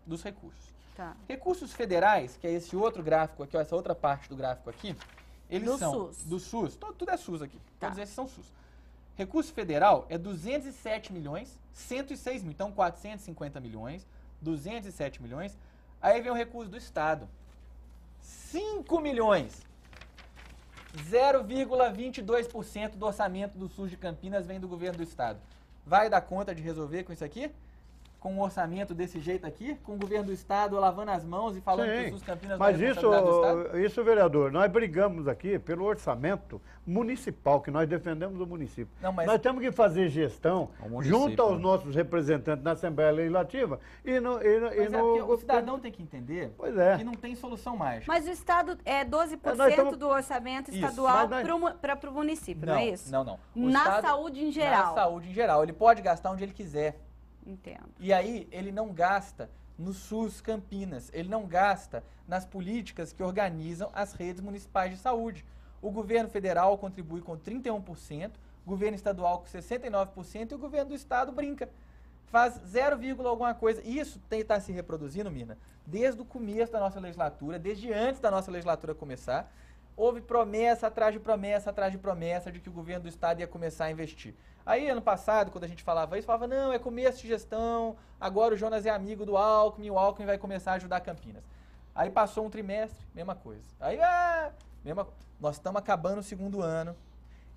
dos recursos. Tá. Recursos federais, que é esse outro gráfico aqui, ó, essa outra parte do gráfico aqui, eles Do são SUS. do SUS, tudo é SUS aqui, Tá. todos esses são SUS. Recurso federal é 207 milhões, 106 mil, então 450 milhões, 207 milhões. Aí vem o recurso do Estado, 5 milhões, 0,22% do orçamento do SUS de Campinas vem do governo do Estado. Vai dar conta de resolver com isso aqui? Com um orçamento desse jeito aqui? Com o governo do Estado lavando as mãos e falando que o SUS Campinas Mas não é responsabilidade do Estado? isso, vereador, nós brigamos aqui pelo orçamento municipal, que nós defendemos o município. Não, mas- Nós temos que fazer gestão O município, junto aos né? nossos representantes na Assembleia Legislativa e no... Mas é porque o cidadão tem que entender Pois é. que não tem solução mágica. Mas o Estado é 12% Nós estamos- do orçamento Isso, estadual mas para o município, não é isso? Não. O Na Estado- saúde em geral. Na saúde em geral. Ele pode gastar onde ele quiser. Entendo. E aí, ele não gasta no SUS Campinas, ele não gasta nas políticas que organizam as redes municipais de saúde. O governo federal contribui com 31%, o governo estadual com 69% e o governo do estado brinca. Faz 0, alguma coisa. Isso está se reproduzindo, Mirna, desde o começo da nossa legislatura, desde antes da nossa legislatura começar. Houve promessa atrás de promessa de que o governo do estado ia começar a investir. Aí, ano passado, quando a gente falava isso, falava, não, é começo de gestão, agora o Jonas é amigo do Alckmin, e o Alckmin vai começar a ajudar Campinas. Aí passou um trimestre, mesma coisa. Aí, nós estamos acabando o segundo ano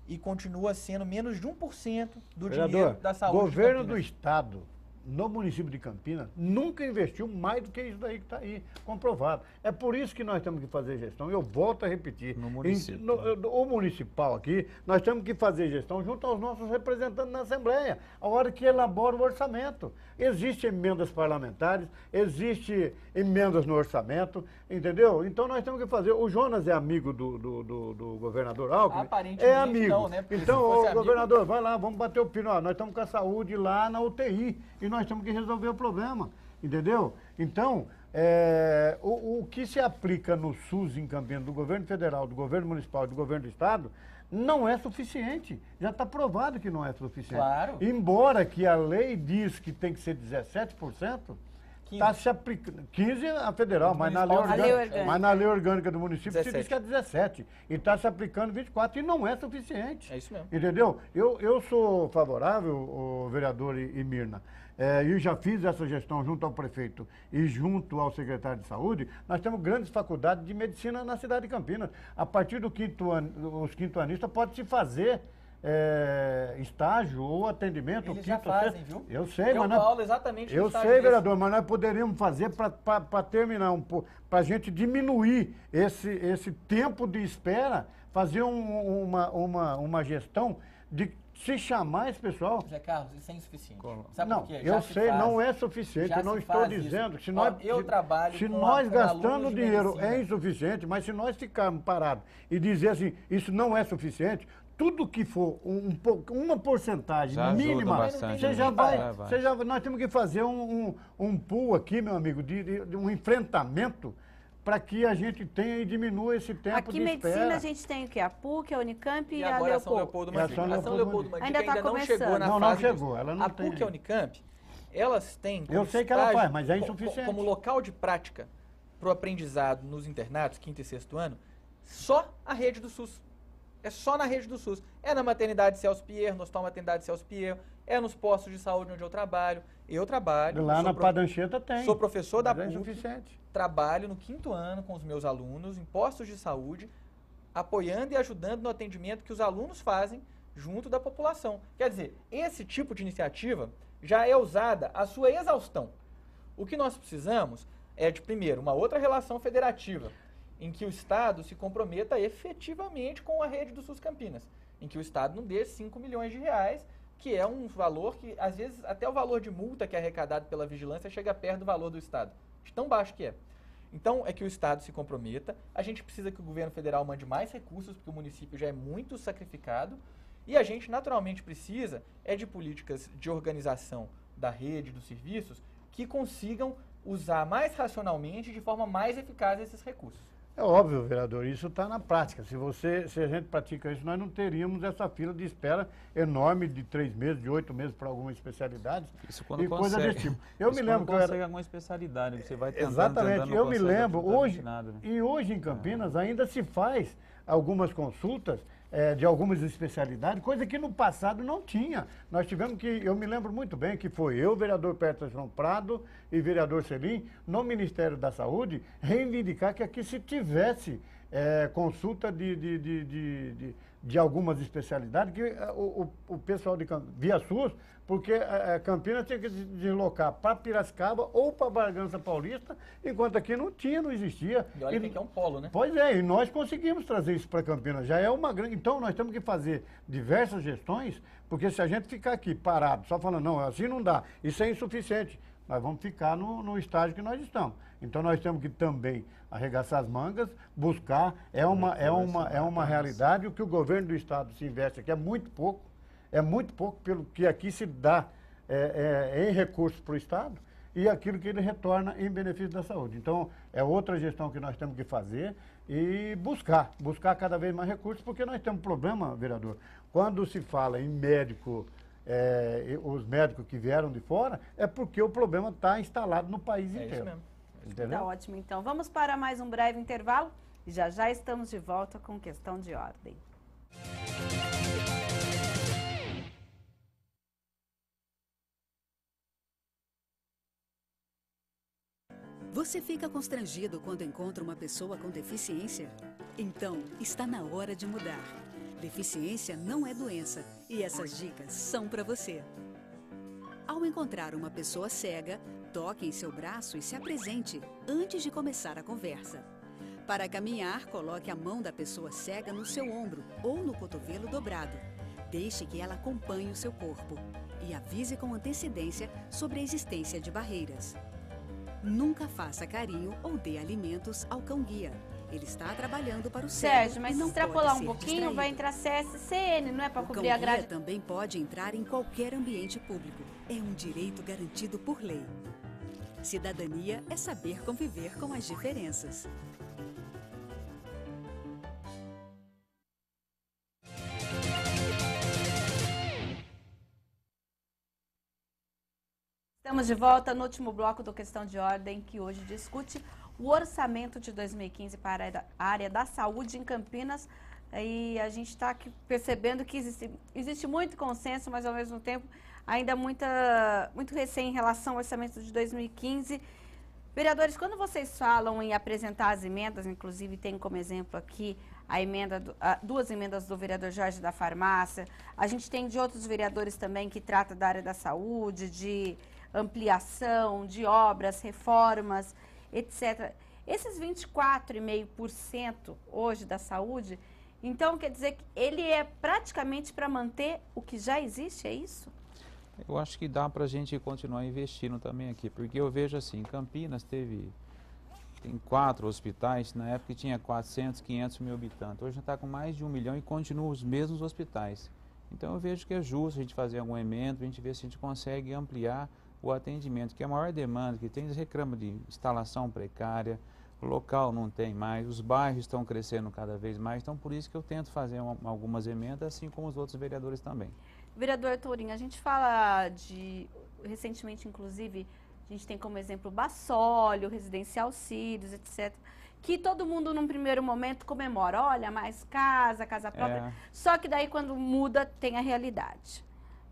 e continua sendo menos de 1% do dinheiro Vereador, da saúde o governo de do Campinas. Estado, no município de Campinas, nunca investiu mais do que isso daí que está aí, comprovado. É por isso que nós temos que fazer gestão. Eu volto a repetir. No município. O municipal aqui, nós temos que fazer gestão junto aos nossos representantes na Assembleia, a hora que elabora o orçamento. Existem emendas parlamentares, existem emendas no orçamento, entendeu? Então nós temos que fazer. O Jonas é amigo do governador Alckmin? Aparentemente É amigo. não, né? Porque se Então, fosse amigo- governador, vai lá, vamos bater o pino. Ó, nós estamos com a saúde lá na UTI e nós temos que resolver o problema, entendeu? Então, o que se aplica no SUS em Campinas, do governo federal, do governo municipal e do governo do estado, não é suficiente. Já está provado que não é suficiente. Claro. Embora que a lei diz que tem que ser 17%, 15. está se aplicando. 15 é a federal, mas na lei Municipal, orgânica, mas na lei orgânica do município se 17. diz que é 17. E está se aplicando 24 e não é suficiente. É isso mesmo. Entendeu? Eu sou favorável, o vereador e Mirna, e já fiz essa gestão junto ao prefeito e junto ao secretário de saúde. Nós temos grandes faculdades de medicina na cidade de Campinas. A partir do quinto ano, os quintoanistas podem se fazer estágio ou atendimento. Eles já fazem, viu? Eu sei, eu mas nós, falo exatamente no eu estágio sei, desse. vereador, mas nós poderíamos fazer para terminar um pouco, para a gente diminuir esse tempo de espera, fazer uma gestão de se chamar esse pessoal. Zé Carlos, isso é insuficiente. Sabe Não, por quê? eu sei, não é suficiente. Já Eu não se estou faz dizendo isso. que Ó, nós, eu trabalho se com nós com gastando alunos de dinheiro medicina. é insuficiente, mas se nós ficarmos parados e dizer assim, isso não é suficiente, tudo que for uma porcentagem Já ajuda mínima, bastante, você né? já vai, Vai. nós temos que fazer um pool aqui, meu amigo, de um enfrentamento para que a gente tenha e diminua esse tempo Aqui de medicina espera. a gente tem o quê? A PUC, a Unicamp e, E a agora a São Leopoldo. Leopoldo E a Mandica. São A São Leopoldo Leopoldo Mandica. Mandica Ainda tá ainda não começando. chegou na Não fase chegou, disso. ela não a tem PUC e a Unicamp, elas têm como Eu sei que ela estágio, faz, mas é insuficiente. Como local de prática para o aprendizado nos internatos, quinto e sexto ano, só a rede do SUS. É só na rede do SUS. É na maternidade Celso Pierro, no Hospital Maternidade Celso Pierro, é nos postos de saúde onde eu trabalho. Eu trabalho. Lá sou na Padancheta tem. Sou professor da mas é PUC, insuficiente. trabalho no quinto ano com os meus alunos em postos de saúde, apoiando e ajudando no atendimento que os alunos fazem junto da população. Quer dizer, esse tipo de iniciativa já é usada à sua exaustão. O que nós precisamos é de, primeiro, uma outra relação federativa, em que o Estado se comprometa efetivamente com a rede do SUS Campinas, em que o Estado não dê 5 milhões de reais, que é um valor que, às vezes, até o valor de multa que é arrecadado pela vigilância chega perto do valor do Estado, de tão baixo que é. Então, é que o Estado se comprometa, a gente precisa que o governo federal mande mais recursos, porque o município já é muito sacrificado, e a gente, naturalmente, precisa de políticas de organização da rede, dos serviços, que consigam usar mais racionalmente, de forma mais eficaz, esses recursos. É óbvio, vereador, isso está na prática. Se a gente pratica isso, nós não teríamos essa fila de espera enorme de 3 meses, de 8 meses para algumas especialidades. Isso quando e coisa consegue. desse tipo. Eu Isso me lembro quando que eu era... consegue alguma especialidade, você vai tentando, Exatamente, tentando, eu não me consegue lembro, absolutamente hoje, nada, né? e hoje em Campinas ainda se faz algumas consultas de algumas especialidades, coisa que no passado não tinha. Nós tivemos que, eu me lembro muito bem que foi eu, vereador Peterson Prado e vereador Selim, no Ministério da Saúde, reivindicar que aqui se tivesse consulta de algumas especialidades, que o pessoal via SUS, porque Campinas tinha que se deslocar para Piracicaba ou para Bragança Paulista, enquanto aqui não tinha, não existia. E olha que aqui é um polo, né? Pois é, e nós conseguimos trazer isso para Campinas, já é uma grande... Então, nós temos que fazer diversas gestões, porque se a gente ficar aqui parado, só falando, não, assim não dá, isso é insuficiente, nós vamos ficar no estágio que nós estamos. Então, nós temos que também arregaçar as mangas, buscar, é uma realidade, o que o governo do estado se investe aqui é muito pouco pelo que aqui se dá em recursos para o estado e aquilo que ele retorna em benefício da saúde. Então, é outra gestão que nós temos que fazer e buscar cada vez mais recursos, porque nós temos um problema, vereador, quando se fala em médico, os médicos que vieram de fora, é porque o problema está instalado no país inteiro. Isso mesmo. Entendeu? Tá ótimo, então. Vamos para mais um breve intervalo e já estamos de volta com Questão de Ordem. Você fica constrangido quando encontra uma pessoa com deficiência? Então, está na hora de mudar. Deficiência não é doença e essas dicas são para você. Ao encontrar uma pessoa cega, toque em seu braço e se apresente antes de começar a conversa. Para caminhar, coloque a mão da pessoa cega no seu ombro ou no cotovelo dobrado. Deixe que ela acompanhe o seu corpo e avise com antecedência sobre a existência de barreiras. Nunca faça carinho ou dê alimentos ao cão-guia. Ele está trabalhando para o cego. Sérgio, mas e se não extrapolar pode um ser pouquinho, vai distraído. entrar CSCN, não é para O cobrir a cão-guia grade. também pode entrar em qualquer ambiente público. É um direito garantido por lei. Cidadania é saber conviver com as diferenças. Estamos de volta no último bloco do Questão de Ordem, que hoje discute o orçamento de 2015 para a área da saúde em Campinas. E a gente está percebendo que existe muito consenso, mas ao mesmo tempo ainda muito recém em relação ao orçamento de 2015. Vereadores, quando vocês falam em apresentar as emendas, inclusive tem como exemplo aqui duas emendas do vereador Jorge da Farmácia, a gente tem de outros vereadores também que tratam da área da saúde, de ampliação, de obras, reformas, etc. Esses 24,5% hoje da saúde, então quer dizer que ele é praticamente para manter o que já existe, é isso? Eu acho que dá para a gente continuar investindo também aqui, porque eu vejo assim, Campinas tem 4 hospitais, na época tinha 400, 500 mil habitantes, hoje já está com mais de 1 milhão e continuam os mesmos hospitais. Então eu vejo que é justo a gente fazer algum emenda, a gente ver se a gente consegue ampliar o atendimento, que é a maior demanda que tem, eles reclamam de instalação precária, o local não tem mais, os bairros estão crescendo cada vez mais, então por isso que eu tento fazer algumas emendas, assim como os outros vereadores também. Vereador Tourinho, a gente fala recentemente inclusive, a gente tem como exemplo o Bassoli, o Residencial Sírios, etc., que todo mundo num primeiro momento comemora, olha, mais casa própria, só que daí quando muda tem a realidade,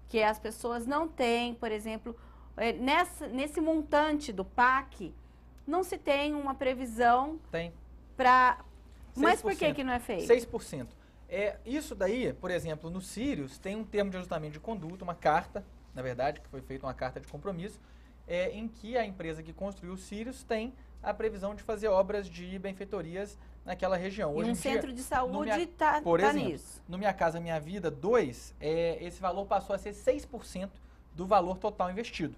que as pessoas não têm, por exemplo, nesse montante do PAC, não se tem uma previsão para... Mas por que não é feito? 6%. Isso daí, por exemplo, no Sírios, tem um termo de ajustamento de conduta, uma carta, na verdade, que foi feita uma carta de compromisso, em que a empresa que construiu o Sírios tem a previsão de fazer obras de benfeitorias naquela região. Hoje em centro de saúde está nisso. No Minha Casa Minha Vida 2, esse valor passou a ser 6% do valor total investido.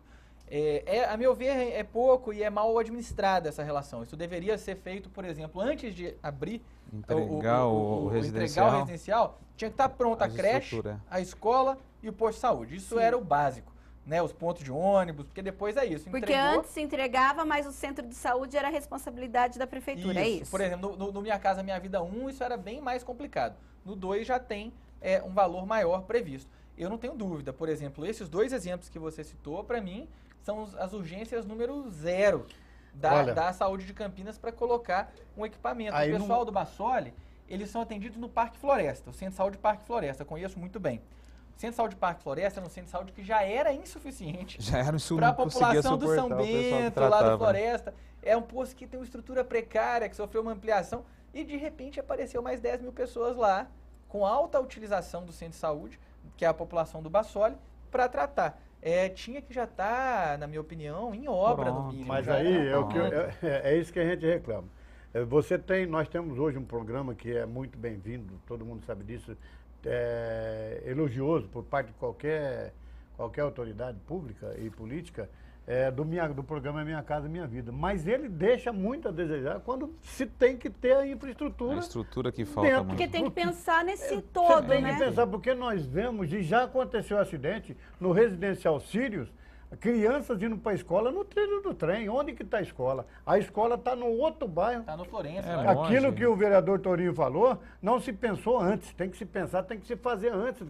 A meu ver, é pouco e é mal administrada essa relação. Isso deveria ser feito, por exemplo, antes de abrir o residencial, tinha que estar pronta a creche, a escola e o posto de saúde. Isso era o básico, né? Os pontos de ônibus, porque depois é isso. Porque antes se entregava, mas o centro de saúde era responsabilidade da prefeitura, é isso? Por exemplo, no Minha Casa Minha Vida 1, isso era bem mais complicado. No 2 já tem um valor maior previsto. Eu não tenho dúvida, por exemplo, esses 2 exemplos que você citou, para mim, são as urgências número 0 da saúde de Campinas para colocar um equipamento. O pessoal do Bassoli, eles são atendidos no Parque Floresta, o Centro de Saúde Parque Floresta, conheço muito bem. O Centro de Saúde Parque Floresta era um centro de saúde que já era insuficiente para a população do São Bento, lá do Floresta. É um posto que tem uma estrutura precária, que sofreu uma ampliação e de repente apareceu mais 10 mil pessoas lá, com alta utilização do centro de saúde, que é a população do Bassoli, para tratar. Tinha que já estar, na minha opinião, em obra no mínimo. Mas aí é isso que a gente reclama. Nós temos hoje um programa que é muito bem-vindo, todo mundo sabe disso, elogioso por parte de qualquer autoridade pública e política, do programa Minha Casa Minha Vida. Mas ele deixa muito a desejar quando se tem que ter a infraestrutura. A estrutura que falta muito. Porque tem que pensar nesse todo, né? Tem que pensar, porque nós vemos, e já aconteceu acidente no Residencial Sírios, crianças indo para a escola no trilho do trem. Onde que está a escola? A escola está no outro bairro. Está no Florença. Aquilo que o vereador Tourinho falou, não se pensou antes. Tem que se pensar, tem que se fazer antes.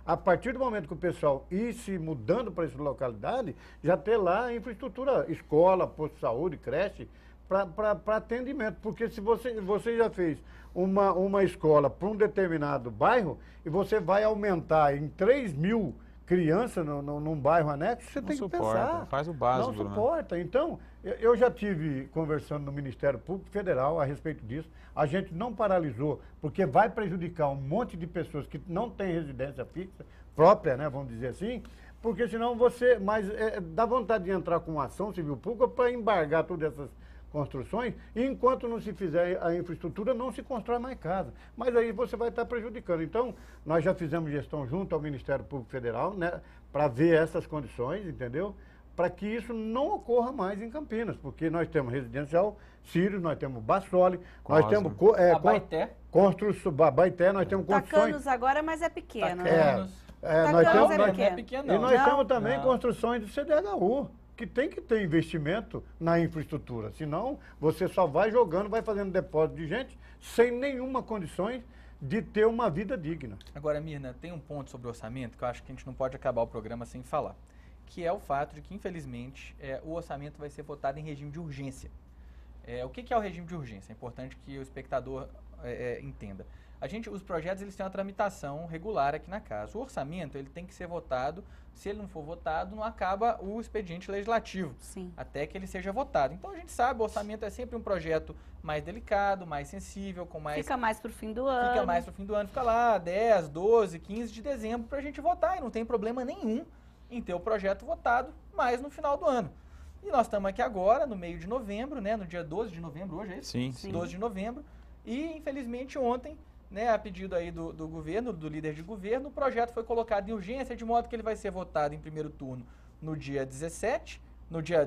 A partir do momento que o pessoal ir se mudando para essa localidade, já ter lá a infraestrutura, escola, posto de saúde, creche, para atendimento. Porque se você já fez uma escola para um determinado bairro e você vai aumentar em 3 mil criança num bairro anexo, você tem que pensar. Faz o básico. Não suporta. Então, eu já tive conversando no Ministério Público Federal a respeito disso. A gente não paralisou, porque vai prejudicar um monte de pessoas que não têm residência fixa, própria, né, vamos dizer assim, porque senão dá vontade de entrar com uma ação civil pública para embargar todas essas construções, e enquanto não se fizer a infraestrutura, não se constrói mais casa. Mas aí você vai estar prejudicando. Então, nós já fizemos gestão junto ao Ministério Público Federal, né, para ver essas condições, entendeu? Para que isso não ocorra mais em Campinas, porque nós temos Residencial Sírios, nós temos Bassoli, nós temos Baité, nós temos construções... Tacanos agora, mas é pequeno. Nós temos também construções do CDHU, que tem que ter investimento na infraestrutura, senão você só vai jogando, vai fazendo depósito de gente sem nenhuma condições de ter uma vida digna. Agora, Mirna, tem um ponto sobre o orçamento que eu acho que a gente não pode acabar o programa sem falar. que é o fato de que, infelizmente, o orçamento vai ser votado em regime de urgência. O que é o regime de urgência? É importante que o espectador entenda. Os projetos eles têm uma tramitação regular aqui na casa. O orçamento ele tem que ser votado. Se ele não for votado, não acaba o expediente legislativo, Sim. até que ele seja votado. Então a gente sabe, o orçamento é sempre um projeto mais delicado, mais sensível, com mais... Fica mais pro fim do ano. Fica mais pro fim do ano, fica lá 10, 12, 15 de dezembro para a gente votar. E não tem problema nenhum em ter o projeto votado mais no final do ano. E nós estamos aqui agora, no meio de novembro, né, no dia 12 de novembro, hoje é isso? Sim, Sim. 12 de novembro. E, infelizmente, ontem, né, a pedido aí do governo, do líder de governo, o projeto foi colocado em urgência, de modo que ele vai ser votado em primeiro turno no dia 17, no dia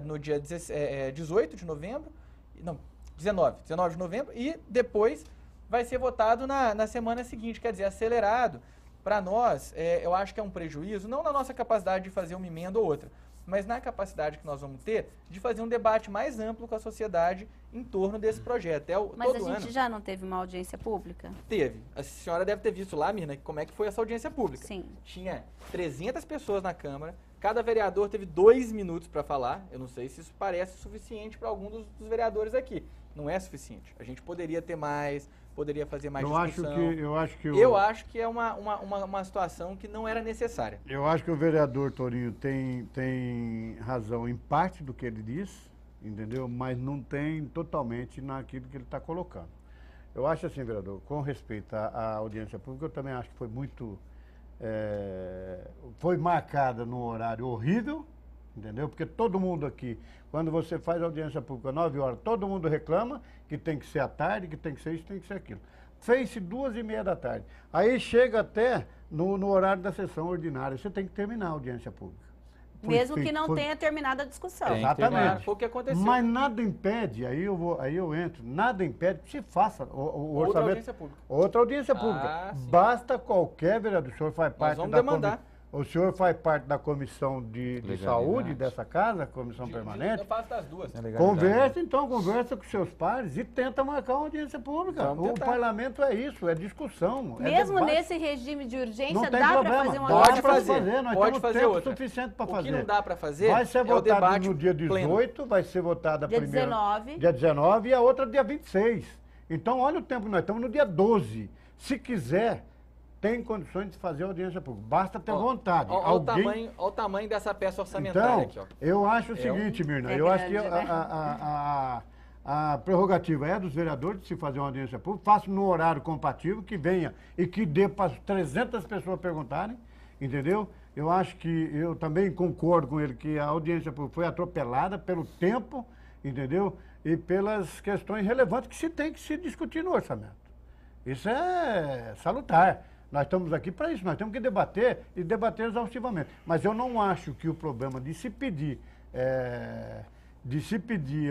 18 de novembro, não, 19 de novembro, e depois vai ser votado na semana seguinte, quer dizer, acelerado. Para nós, eu acho que é um prejuízo, não na nossa capacidade de fazer uma emenda ou outra, mas na capacidade que nós vamos ter de fazer um debate mais amplo com a sociedade em torno desse projeto. Mas todo a gente ano já não teve uma audiência pública? teve. A senhora deve ter visto lá, Mirna, como é que foi essa audiência pública. Sim. Tinha 300 pessoas na Câmara, cada vereador teve 2 minutos para falar. Eu não sei se isso parece suficiente para algum dos vereadores aqui. Não é suficiente. A gente poderia ter mais, poderia fazer mais discussão. Eu acho que é uma situação que não era necessária. Eu acho que o vereador Torinho tem razão em parte do que ele diz, entendeu? Mas não tem totalmente naquilo que ele está colocando. Eu acho assim, vereador, com respeito à audiência pública, eu também acho que foi muito... foi marcada num horário horrível, entendeu? Porque todo mundo aqui, quando você faz audiência pública 9 horas, todo mundo reclama que tem que ser à tarde, que tem que ser isso, tem que ser aquilo. Fez-se 2h30 da tarde. Aí chega até no horário da sessão ordinária. Você tem que terminar a audiência pública. Mesmo que não tenha terminado a discussão. Exatamente. Foi o que aconteceu. Mas nada impede, aí eu entro, nada impede que se faça o orçamento. Outra audiência pública. Outra audiência pública. Sim. Basta qualquer vereador, o senhor faz parte vamos da demandar. O senhor faz parte da comissão de saúde dessa casa, comissão permanente. Eu faço das duas. Conversa com seus pares e tenta marcar uma audiência pública. O parlamento é isso, é discussão. Mesmo nesse regime de urgência, dá para fazer uma Pode audiência fazer, nós pode temos fazer tempo outra. suficiente para fazer. O que não dá para fazer vai ser é o votado debate no dia 18, pleno. vai ser votada a dia primeira... 19. Dia 19 e a outra dia 26. Então, olha o tempo que nós estamos no dia 12. Se quiser, tem condições de fazer audiência pública. Basta ter vontade. Olha o tamanho dessa peça orçamentária aqui. Ó. Eu acho o seguinte, Mirna, eu acho que a prerrogativa é dos vereadores de se fazer uma audiência pública, faça no horário compatível, que venha e que dê para 300 pessoas perguntarem, entendeu? Eu acho que, eu também concordo com ele que a audiência pública foi atropelada pelo tempo, entendeu? E pelas questões relevantes que se tem que se discutir no orçamento. Isso é salutar. Nós estamos aqui para isso, nós temos que debater e debater exaustivamente. Mas eu não acho que o problema de se pedir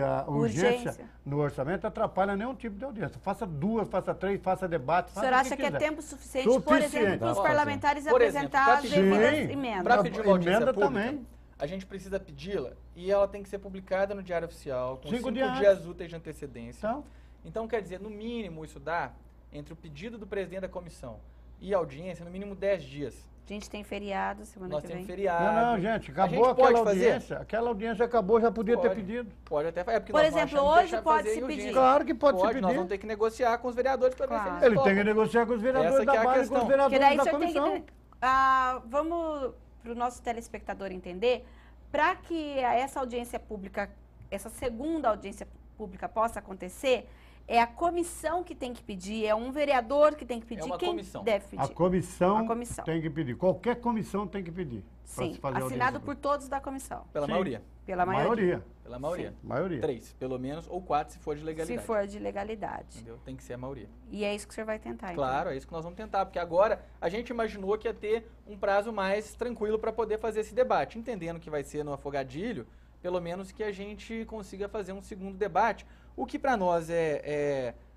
a urgência no orçamento atrapalha nenhum tipo de audiência. Faça 2, faça 3, faça debate, faça o senhor acha que é tempo suficiente, por exemplo, para os parlamentares apresentar as devidas emendas? Para pedir uma audiência pública, também. A gente precisa pedi-la e ela tem que ser publicada no Diário Oficial com 5 dias úteis de antecedência. Então, Então, quer dizer, no mínimo, isso dá, entre o pedido do presidente da comissão e a audiência, no mínimo 10 dias. A gente tem feriado semana Nós que vem. temos feriado. não, gente, acabou a gente pode aquela fazer? audiência. Aquela audiência acabou, já podia ter pedido. Pode até fazer. Por exemplo, hoje pode se pedir. Claro que pode se pedir. Nós vamos ter que negociar com os vereadores para ver se Claro. eles Ele tem que topam. negociar com os vereadores Essa que da é a base, com questão. os Porque vereadores daí o da senhor tem comissão. que... vamos para o nosso telespectador entender, para que essa audiência pública, essa segunda audiência pública possa acontecer, é a comissão que tem que pedir, é um vereador que tem que pedir. uma Quem comissão. deve pedir? A comissão comissão. tem que pedir. Qualquer comissão tem que pedir. pra Sim, se fazer assinado audiência por todos da comissão. Pela Sim. maioria. Pela maioria. Pela maioria. Maioria. 3, pelo menos, ou 4 se for de legalidade. Se for de legalidade. Entendeu? Tem que ser a maioria. E é isso que o senhor vai tentar, então. Claro, é isso que nós vamos tentar, porque agora a gente imaginou que ia ter um prazo mais tranquilo para poder fazer esse debate, entendendo que vai ser no afogadilho, pelo menos que a gente consiga fazer um segundo debate, o que para nós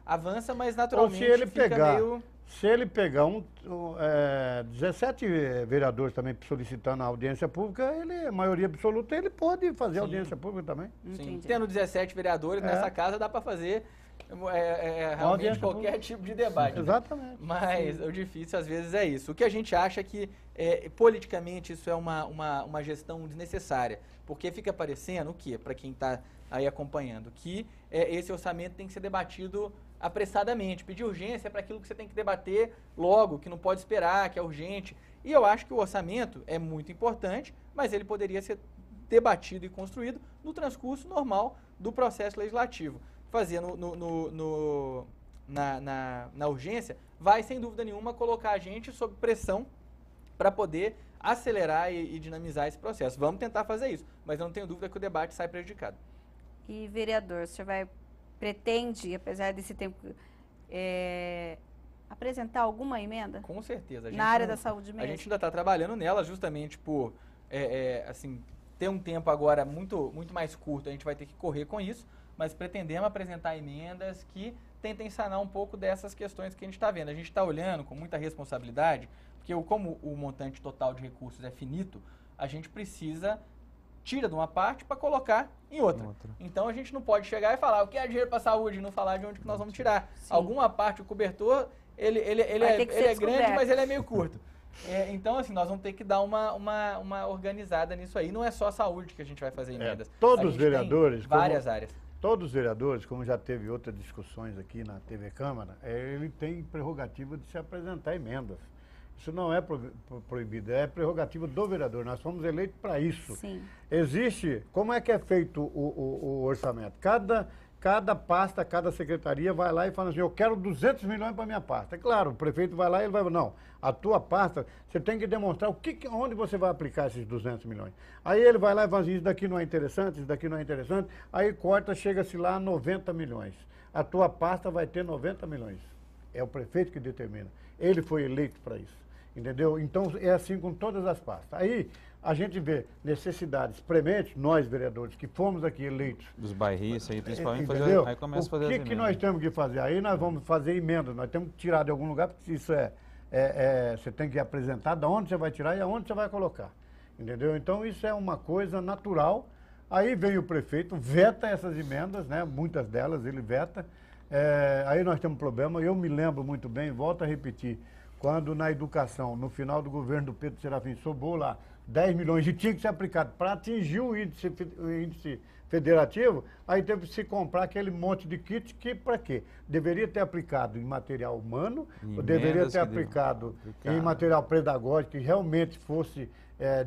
avança, mas naturalmente Ou se ele fica pegar, meio... Se ele pegar 17 vereadores também solicitando a audiência pública, ele, a maioria absoluta, ele pode fazer Sim. audiência pública também. Sim, Entendi. tendo 17 vereadores nessa casa, dá para fazer realmente qualquer tipo de debate. Exatamente. Mas o difícil às vezes é isso. O que a gente acha que politicamente isso é uma gestão desnecessária, porque fica parecendo o quê? Para quem está aí acompanhando, que esse orçamento tem que ser debatido apressadamente, pedir urgência para aquilo que você tem que debater logo, que não pode esperar, que é urgente. E eu acho que o orçamento é muito importante, mas ele poderia ser debatido e construído no transcurso normal do processo legislativo. Fazer na urgência vai, sem dúvida nenhuma, colocar a gente sob pressão para poder acelerar e dinamizar esse processo. Vamos tentar fazer isso, mas eu não tenho dúvida que o debate sai prejudicado. E, vereador, o senhor pretende, apesar desse tempo, apresentar alguma emenda? Com certeza. Na área da saúde mesmo? A gente ainda está trabalhando nela justamente por, assim, ter um tempo agora muito mais curto, a gente vai ter que correr com isso, mas pretendemos apresentar emendas que tentem sanar um pouco dessas questões que a gente está vendo. A gente está olhando com muita responsabilidade, porque como o montante total de recursos é finito, a gente tira de uma parte para colocar em outra. Então a gente não pode chegar e falar, eu quero dinheiro para a saúde, e não falar de onde que nós vamos tirar. Sim. Alguma parte, o cobertor, ele é grande, mas ele é meio curto. Então, assim, nós vamos ter que dar uma organizada nisso aí. Não é só a saúde que a gente vai fazer emendas. Todos os vereadores... Várias áreas. Todos os vereadores, como já teve outras discussões aqui na TV Câmara, ele tem prerrogativa de se apresentar emendas. Isso não é proibido, é prerrogativa do vereador. Nós fomos eleitos para isso. Sim. Existe, como é que é feito o orçamento? Cada pasta, cada secretaria vai lá e fala assim, eu quero 200 milhões para minha pasta. É claro, o prefeito vai lá e ele vai, não, a tua pasta, você tem que demonstrar onde você vai aplicar esses 200 milhões. Aí ele vai lá e fala assim, isso daqui não é interessante, isso daqui não é interessante, aí corta, chega-se lá a 90 milhões. A tua pasta vai ter 90 milhões. É o prefeito que determina. Ele foi eleito para isso, entendeu? Então é assim com todas as pastas. Aí a gente vê necessidades prementes, nós vereadores que fomos aqui eleitos. Dos bairristas aí, principalmente, aí começa a fazer as emendas. O que nós temos que fazer? Aí nós vamos fazer emendas, nós temos que tirar de algum lugar, porque isso você tem que apresentar de onde você vai tirar e aonde você vai colocar, entendeu? Então isso é uma coisa natural. Aí vem o prefeito, veta essas emendas, né? Muitas delas ele veta. Aí nós temos um problema, eu me lembro muito bem, volto a repetir, quando na educação, no final do governo do Pedro Serafim, sobrou lá 10 milhões e tinha que ser aplicado para atingir o índice federativo, aí teve que se comprar aquele monte de kit que para quê? Deveria ter aplicado em material humano, deveria ter aplicado em material pedagógico que realmente fosse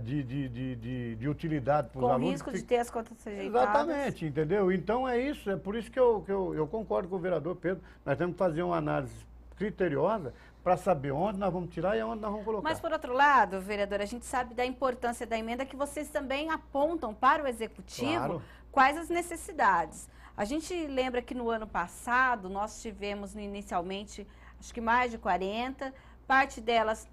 de utilidade para os alunos. Com risco de ter as contas rejeitadas. Exatamente, entendeu? Então é isso, é por isso que eu concordo com o vereador Pedro, nós temos que fazer uma análise criteriosa para saber onde nós vamos tirar e onde nós vamos colocar. Mas, por outro lado, vereador, a gente sabe da importância da emenda que vocês também apontam para o Executivo quais as necessidades. A gente lembra que no ano passado nós tivemos inicialmente, acho que mais de 40, parte delas,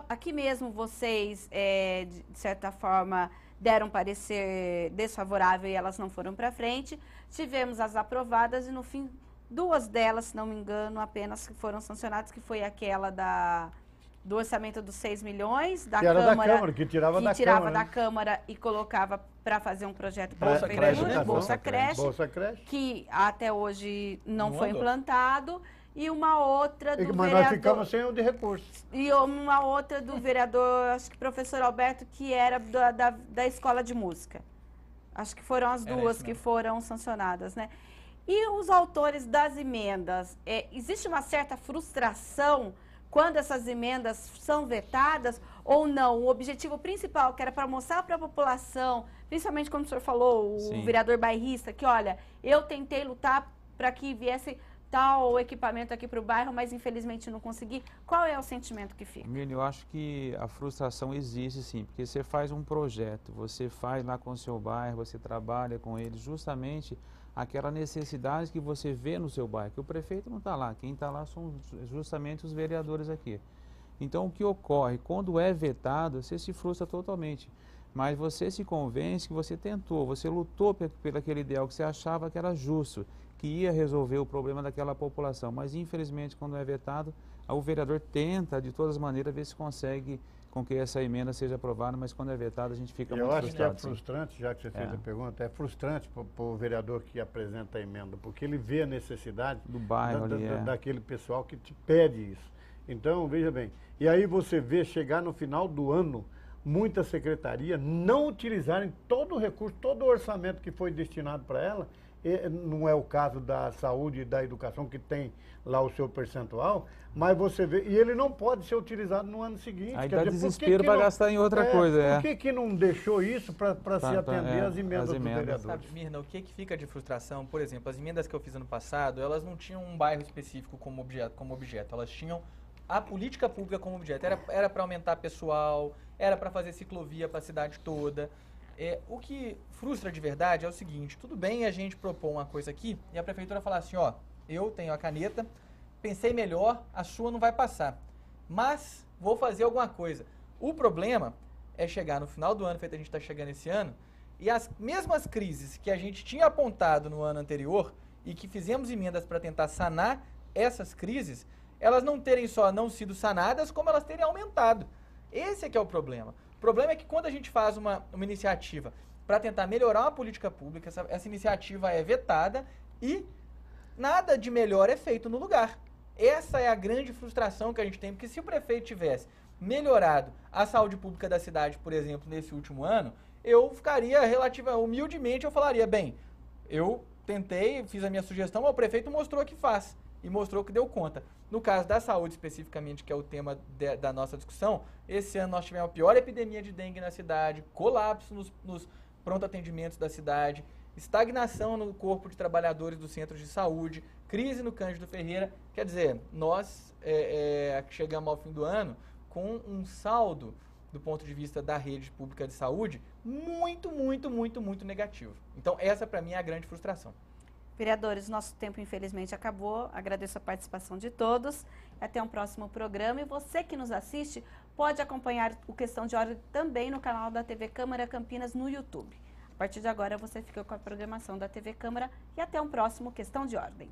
aqui mesmo vocês, de certa forma, deram parecer desfavorável e elas não foram para frente. Tivemos as aprovadas e, no fim, 2 delas, se não me engano, apenas que foram sancionadas, que foi aquela do orçamento dos 6 milhões, da Câmara, que tirava da Câmara e colocava para fazer um projeto para a Prefeitura, Bolsa Creche, que até hoje não foi implantado, e uma outra do Mas nós ficamos sem o de recursos. E uma outra do vereador, acho que professor Alberto, que era da Escola de Música. Acho que foram as duas que foram sancionadas, né? E os autores das emendas, existe uma certa frustração quando essas emendas são vetadas ou não? O objetivo principal, que era para mostrar para a população, principalmente como o senhor falou, o vereador bairrista, que olha, eu tentei lutar para que viesse tal equipamento aqui para o bairro, mas infelizmente não consegui. Qual é o sentimento que fica? Emílio, eu acho que a frustração existe sim, porque você faz um projeto, você faz lá com o seu bairro, você trabalha com ele, justamente aquela necessidade que você vê no seu bairro, que o prefeito não está lá, quem está lá são justamente os vereadores aqui. Então, o que ocorre? Quando é vetado, você se frustra totalmente, mas você se convence que você tentou, você lutou pelo aquele ideal que você achava que era justo, que ia resolver o problema daquela população, mas infelizmente quando é vetado, o vereador tenta de todas as maneiras ver se consegue com que essa emenda seja aprovada, mas quando é vetada a gente fica muito frustrado. Eu acho que é sim. frustrante, já que você fez a pergunta, é frustrante para o vereador que apresenta a emenda, porque ele vê a necessidade do bairro daquele pessoal que te pede isso. Então, veja bem, e aí você vê chegar no final do ano, muitas secretarias não utilizarem todo o recurso, todo o orçamento que foi destinado para ela. Não é o caso da saúde e da educação, que tem lá o seu percentual, mas você vê, e ele não pode ser utilizado no ano seguinte. Aí dá desespero para gastar em outra coisa. Por que não deixou isso para se atender às emendas dos vereadores? Sabe, Mirna, o que fica de frustração? Por exemplo, as emendas que eu fiz ano passado, elas não tinham um bairro específico como objeto, elas tinham a política pública como objeto. Era para aumentar pessoal, era para fazer ciclovia para a cidade toda. O que frustra de verdade é o seguinte: tudo bem a gente propor uma coisa aqui e a prefeitura falar assim, ó, eu tenho a caneta, pensei melhor, a sua não vai passar, mas vou fazer alguma coisa. O problema é chegar no final do ano, feito a gente está chegando esse ano, e as mesmas crises que a gente tinha apontado no ano anterior e que fizemos emendas para tentar sanar essas crises, elas não terem só não sido sanadas, como elas terem aumentado. Esse é que é o problema. O problema é que quando a gente faz uma iniciativa para tentar melhorar uma política pública, essa iniciativa é vetada e nada de melhor é feito no lugar. Essa é a grande frustração que a gente tem, porque se o prefeito tivesse melhorado a saúde pública da cidade, por exemplo, nesse último ano, eu ficaria humildemente, eu falaria, bem, eu tentei, fiz a minha sugestão, mas o prefeito mostrou que faz e mostrou que deu conta. No caso da saúde, especificamente, que é o tema da nossa discussão, esse ano nós tivemos a pior epidemia de dengue na cidade, colapso nos pronto-atendimentos da cidade, estagnação no corpo de trabalhadores dos centros de saúde, crise no Cândido Ferreira. Quer dizer, nós chegamos ao fim do ano com um saldo, do ponto de vista da rede pública de saúde, muito, muito, muito, muito negativo. Então, essa, para mim, é a grande frustração. Vereadores, nosso tempo infelizmente acabou. Agradeço a participação de todos. Até um próximo programa. E você que nos assiste pode acompanhar o Questão de Ordem também no canal da TV Câmara Campinas no YouTube. A partir de agora você fica com a programação da TV Câmara e até um próximo Questão de Ordem.